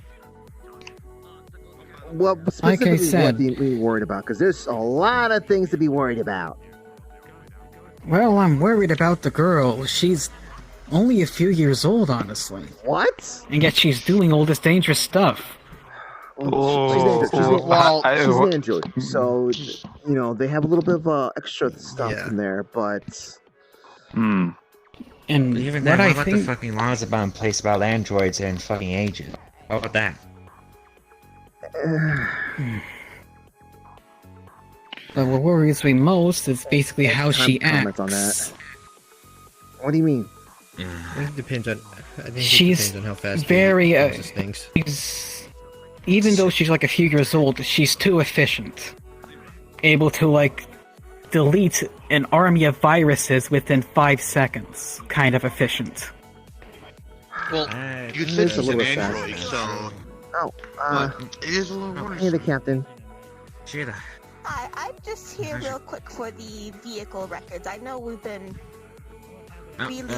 Well, Like I specifically, said- what are you worried about? Because there's a lot of things to be worried about. Well, I'm worried about the girl. She's only a few years old, honestly. What? And yet she's doing all this dangerous stuff. She's an android, so they have a little bit of extra stuff in there, but. And Even what then, I what about think, the fucking laws about in place about androids and fucking ages? What about that? but what worries me most is basically how she Comment acts. on that. What do you mean? I think it depends on. I think it She's depends on how fast very. he processes things. Even though she's like a few years old, she's too efficient. Able to delete an army of viruses within 5 seconds. Kind of efficient. Well, you It's said a she's an little android, sad. so Oh, but it is a little worse. hey, the captain. Hi, I'm just here real quick for the vehicle records. I know we've been really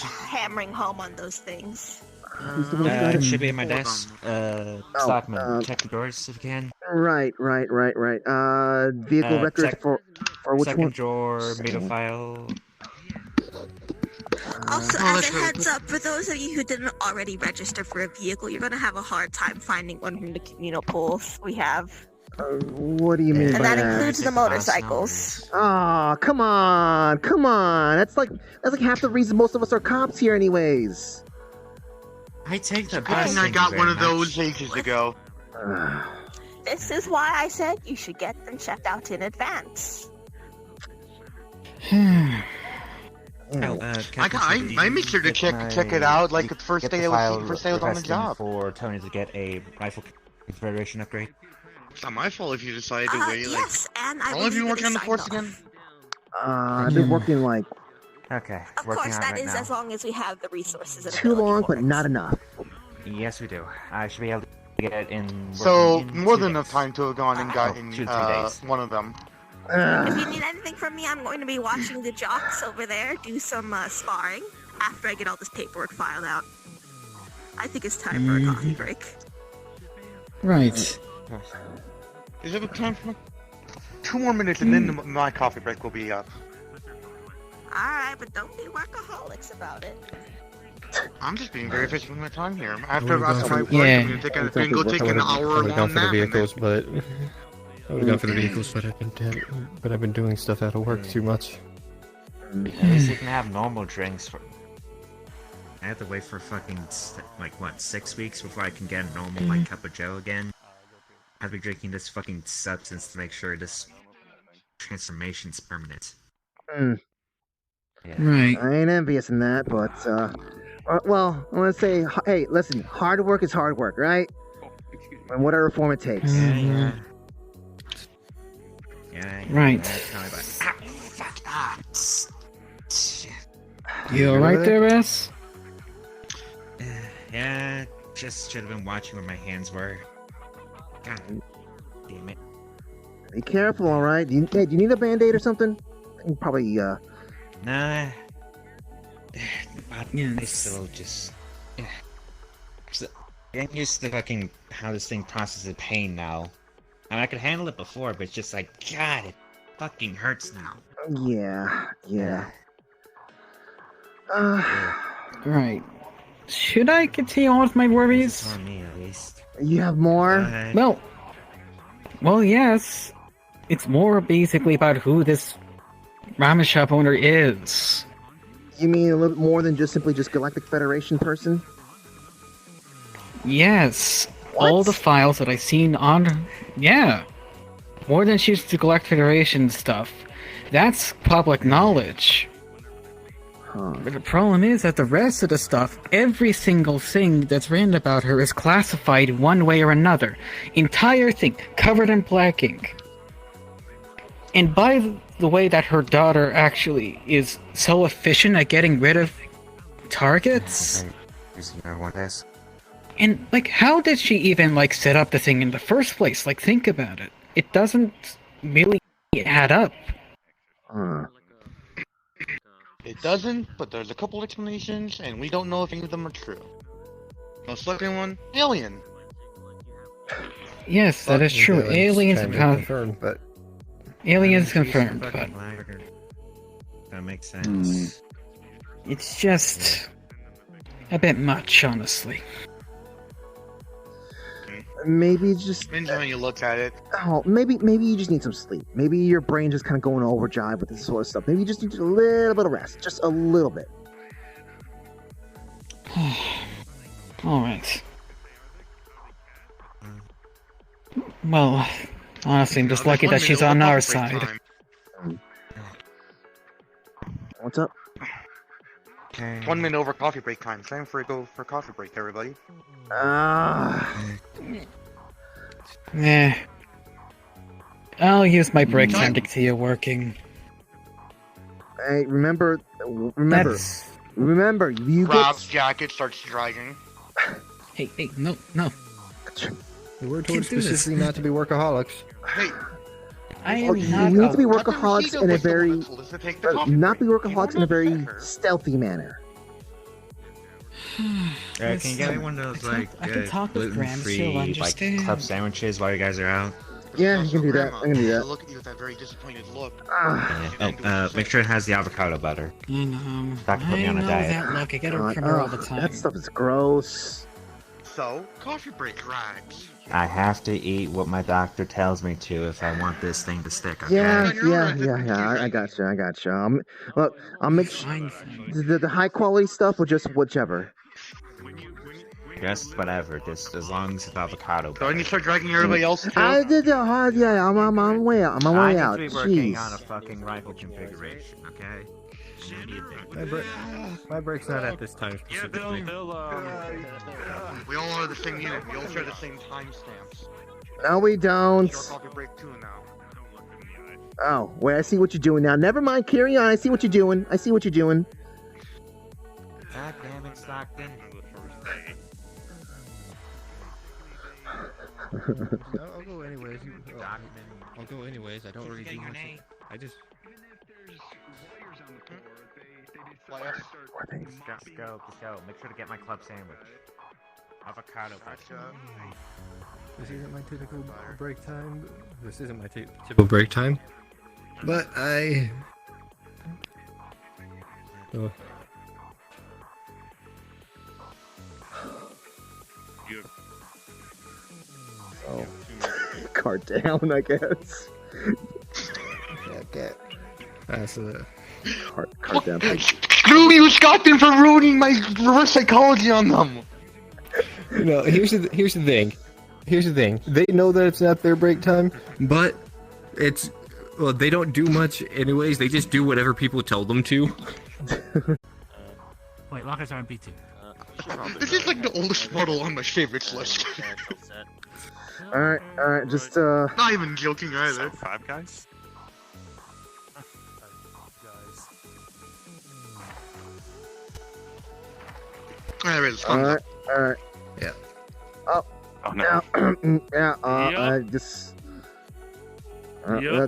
hammering home on those things. It should be at my desk. Stockman, check the doors if you can. Right. Vehicle records for which second one? drawer, meter file. Also, as a heads up, for those of you who didn't already register for a vehicle, you're gonna have a hard time finding one from the communal pools we have. What do you mean And by that includes the motorcycles. Oh, come on. That's like half the reason most of us are cops here, anyways. I take the Good thing I got one of those ages ago. This is why I said you should get them checked out in advance. I made sure to check it out like the first day I was on the job. For Tony to get a rifle configuration upgrade. It's not my fault if you decided to wait. Yes, and I How long have you been working on the force again? I've been working Okay. Of course, that is as long as we have the resources. And too long, but not enough. Yes, we do. I should be able to get it in. So in more 2 than days. enough time to have gone and gotten 2 to 3 days. one of them. If you need anything from me, I'm going to be watching the jocks over there do some sparring after I get all this paperwork filed out. I think it's time for a coffee break. Right. Is it time for 2 more minutes and then my coffee break will be up? Alright, but don't be workaholics about it. I'm just being very efficient with my time here. After gone my for- work, I'm gonna take an hour I would have gone long for the nap. vehicles, but I've been doing stuff out of work too much. At least you can have normal drinks for. I have to wait for fucking 6 weeks before I can get a normal cup of Joe again. I've been drinking this fucking substance to make sure this transformation's permanent. Yeah. Right. I ain't envious in that, but well, I want to say, hey, listen, hard work is hard work, right? And whatever form it takes. Right. You alright there, S? Yeah, just should have been watching where my hands were. God damn it. Be careful, all right? Do you need a band-aid or something? I can probably Nah. I still just. I'm used to fucking how this thing processes pain now. I mean, I could handle it before, but it's just like, God, it fucking hurts now. Yeah. Right. Should I continue on with my worries? For me, at least. You have more? Well, yes. It's more basically about who this ramen shop owner is. You mean a little bit more than just simply Galactic Federation person? Yes. All the files that I've seen on... Yeah. More than just the Galactic Federation stuff. That's public knowledge. But the problem is that the rest of the stuff, every single thing that's written about her is classified one way or another. Entire thing, covered in black ink. And by the way that her daughter actually is so efficient at getting rid of targets... And, how did she even, set up the thing in the first place? Think about it. It doesn't really add up. It doesn't, but there's a couple explanations, and we don't know if any of them are true. Most likely one, alien. Yes, that is true. Aliens confirmed, but aliens confirmed, but that makes sense. it's just a bit much, honestly. Maybe just Depends on how you look at it. oh, maybe you just need some sleep. Maybe your brain just kind of going overdrive with this sort of stuff. Maybe you just need a little bit of rest, just a little bit. All right. Well, honestly, I'm just lucky that she's on our side. What's up? 1 minute over coffee break time. Time for go for coffee break, everybody. I'll use my break time to continue working. Hey, remember, you Rob's jacket starts dragging. Hey, no. We're told specifically not to be workaholics. Hey, I you am need not. to be workaholics in a very, not be workaholics in a very stealthy manner. Can you get me one of those I can talk with Graham, she'll gluten-free understand. club sandwiches while you guys are out? Yeah, you can do that. I can do that. Look at you with that very disappointed look. Make sure it has the avocado butter. I know. That can put me on a diet. that look. I get it from her all the time. That stuff is gross. So, coffee break racks. I have to eat what my doctor tells me to if I want this thing to stick. Okay? Yeah. I got you. Look, I'll make the high quality stuff or just whichever. Just whatever, just as long as it's avocado. So when you start dragging everybody else too? I did the hard. Yeah, I'm on my way out. I'm on my way out. I need to be working Jeez. on a fucking rifle configuration. Okay. My break's not at this time specifically. We all are the same unit. We all share the same timestamps. No, we don't. Short coffee break too now. Oh, wait, I see what you're doing now. Never mind, carry on. I see what you're doing. God damn it, Stockton. I'll go anyways. I'll go anyways. I don't really do much. I just. Just go. Make sure to get my club sandwich. Avocado butter. This isn't my typical break time. Typical break time. But I. Oh. Oh. Cart down, I guess. Okay. That's a cart down. Screw you, Stockton, for ruining my reverse psychology on them. No, here's the thing. They know that it's not their break time, but they don't do much anyways. They just do whatever people tell them to. Wait, lockers are on B2. This is like the oldest model on my favorites list. Alright, just Not even joking either. Five Guys? Alright. Yeah. Oh no. I just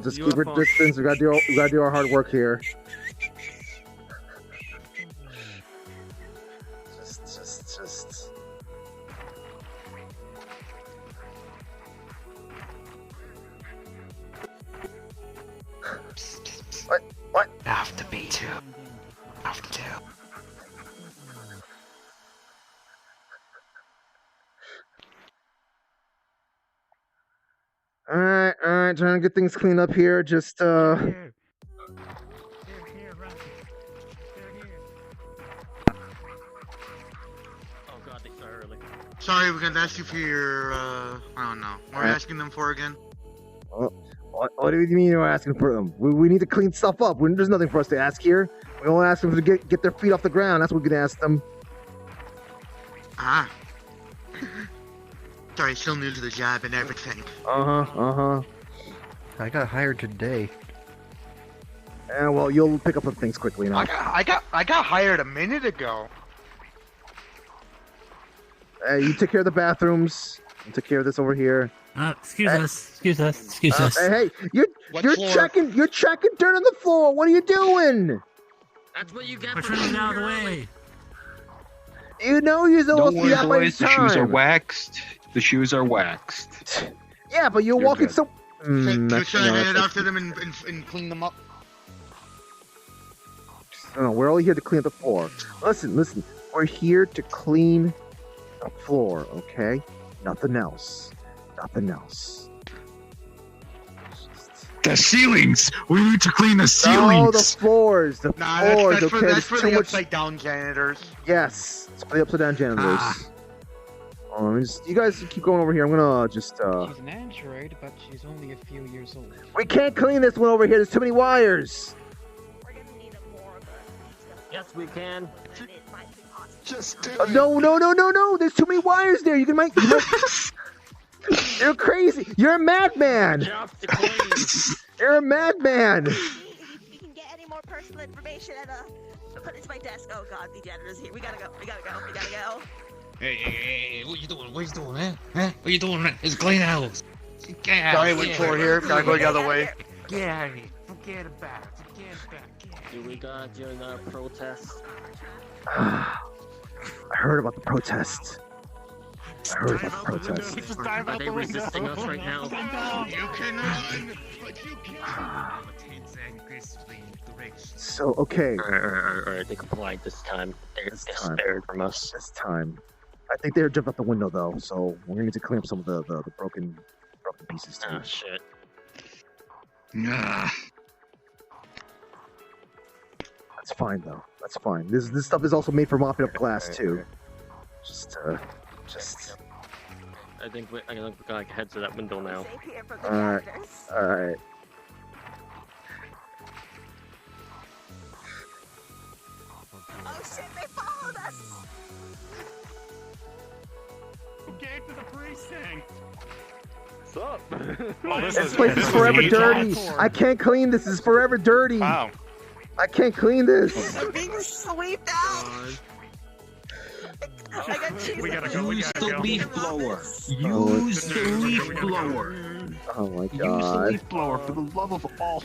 just keep our distance. We gotta do our hard work here. Just. What? After B2. After 2. Alright, trying to get things cleaned up here. Just Sorry, we're gonna ask you for your, I don't know. What are we asking them for again? What do you mean you're asking for them? We need to clean stuff up. There's nothing for us to ask here. We only ask them to get their feet off the ground. That's what we can ask them. Ah. Sorry, still new to the job and everything. Uh-huh. I got hired today. Yeah, well, you'll pick up some things quickly now. I got hired a minute ago. You took care of the bathrooms. You took care of this over here. Excuse us. Hey, you're checking dirt on the floor. What are you doing? That's what you get We're for trying to get out of the being way. You know you're supposed Don't to be worry, out by boys. The shoes are time. waxed. The shoes are waxed. Yeah, but you're walking good. so. Should I no, head out to them and clean them up? No, we're only here to clean up the floor. Listen. We're here to clean the floor, okay? Nothing else. The ceilings. We need to clean the No, ceilings. the floors. The floors. That's okay, that's for there's the too much. upside down janitors. Yes, it's for the upside down janitors. You guys keep going over here. I'm gonna just. She's an android, but she's only a few years old. We can't clean this one over here. There's too many wires. Yes, we can. Just do No. There's too many wires there. You might. You're crazy. You're a madman. You're a madman. If you can get any more personal information, put it to my desk. Oh God, the janitor's here. We gotta go. Hey, what you doing? What you doing, man? Huh? What you doing, man? It's clean house. Get out. Sorry, went for here. Gotta go the other way. Get out of here. Forget about it. Do we got during our protest? I heard about the protests. Are they resisting us right now? You can run, but you can't. So okay. Alright, they complied this time. They're spared from us. This time. I think they jumped out the window though, so we're gonna need to clean up some of the broken pieces too. Ah, shit. That's fine though. That's fine. This stuff is also made for mopping up glass too. Just. I think we gotta head to that window now. Alright. Oh shit, they followed us! Who gave to the precinct? What's up? This place is forever dirty. I can't clean this. This is forever dirty. Wow. I can't clean this. I'm being swept out! We gotta go. Use the leaf blower. Oh, Use the leaf blower. Oh my Use the god. leaf blower for the love of all.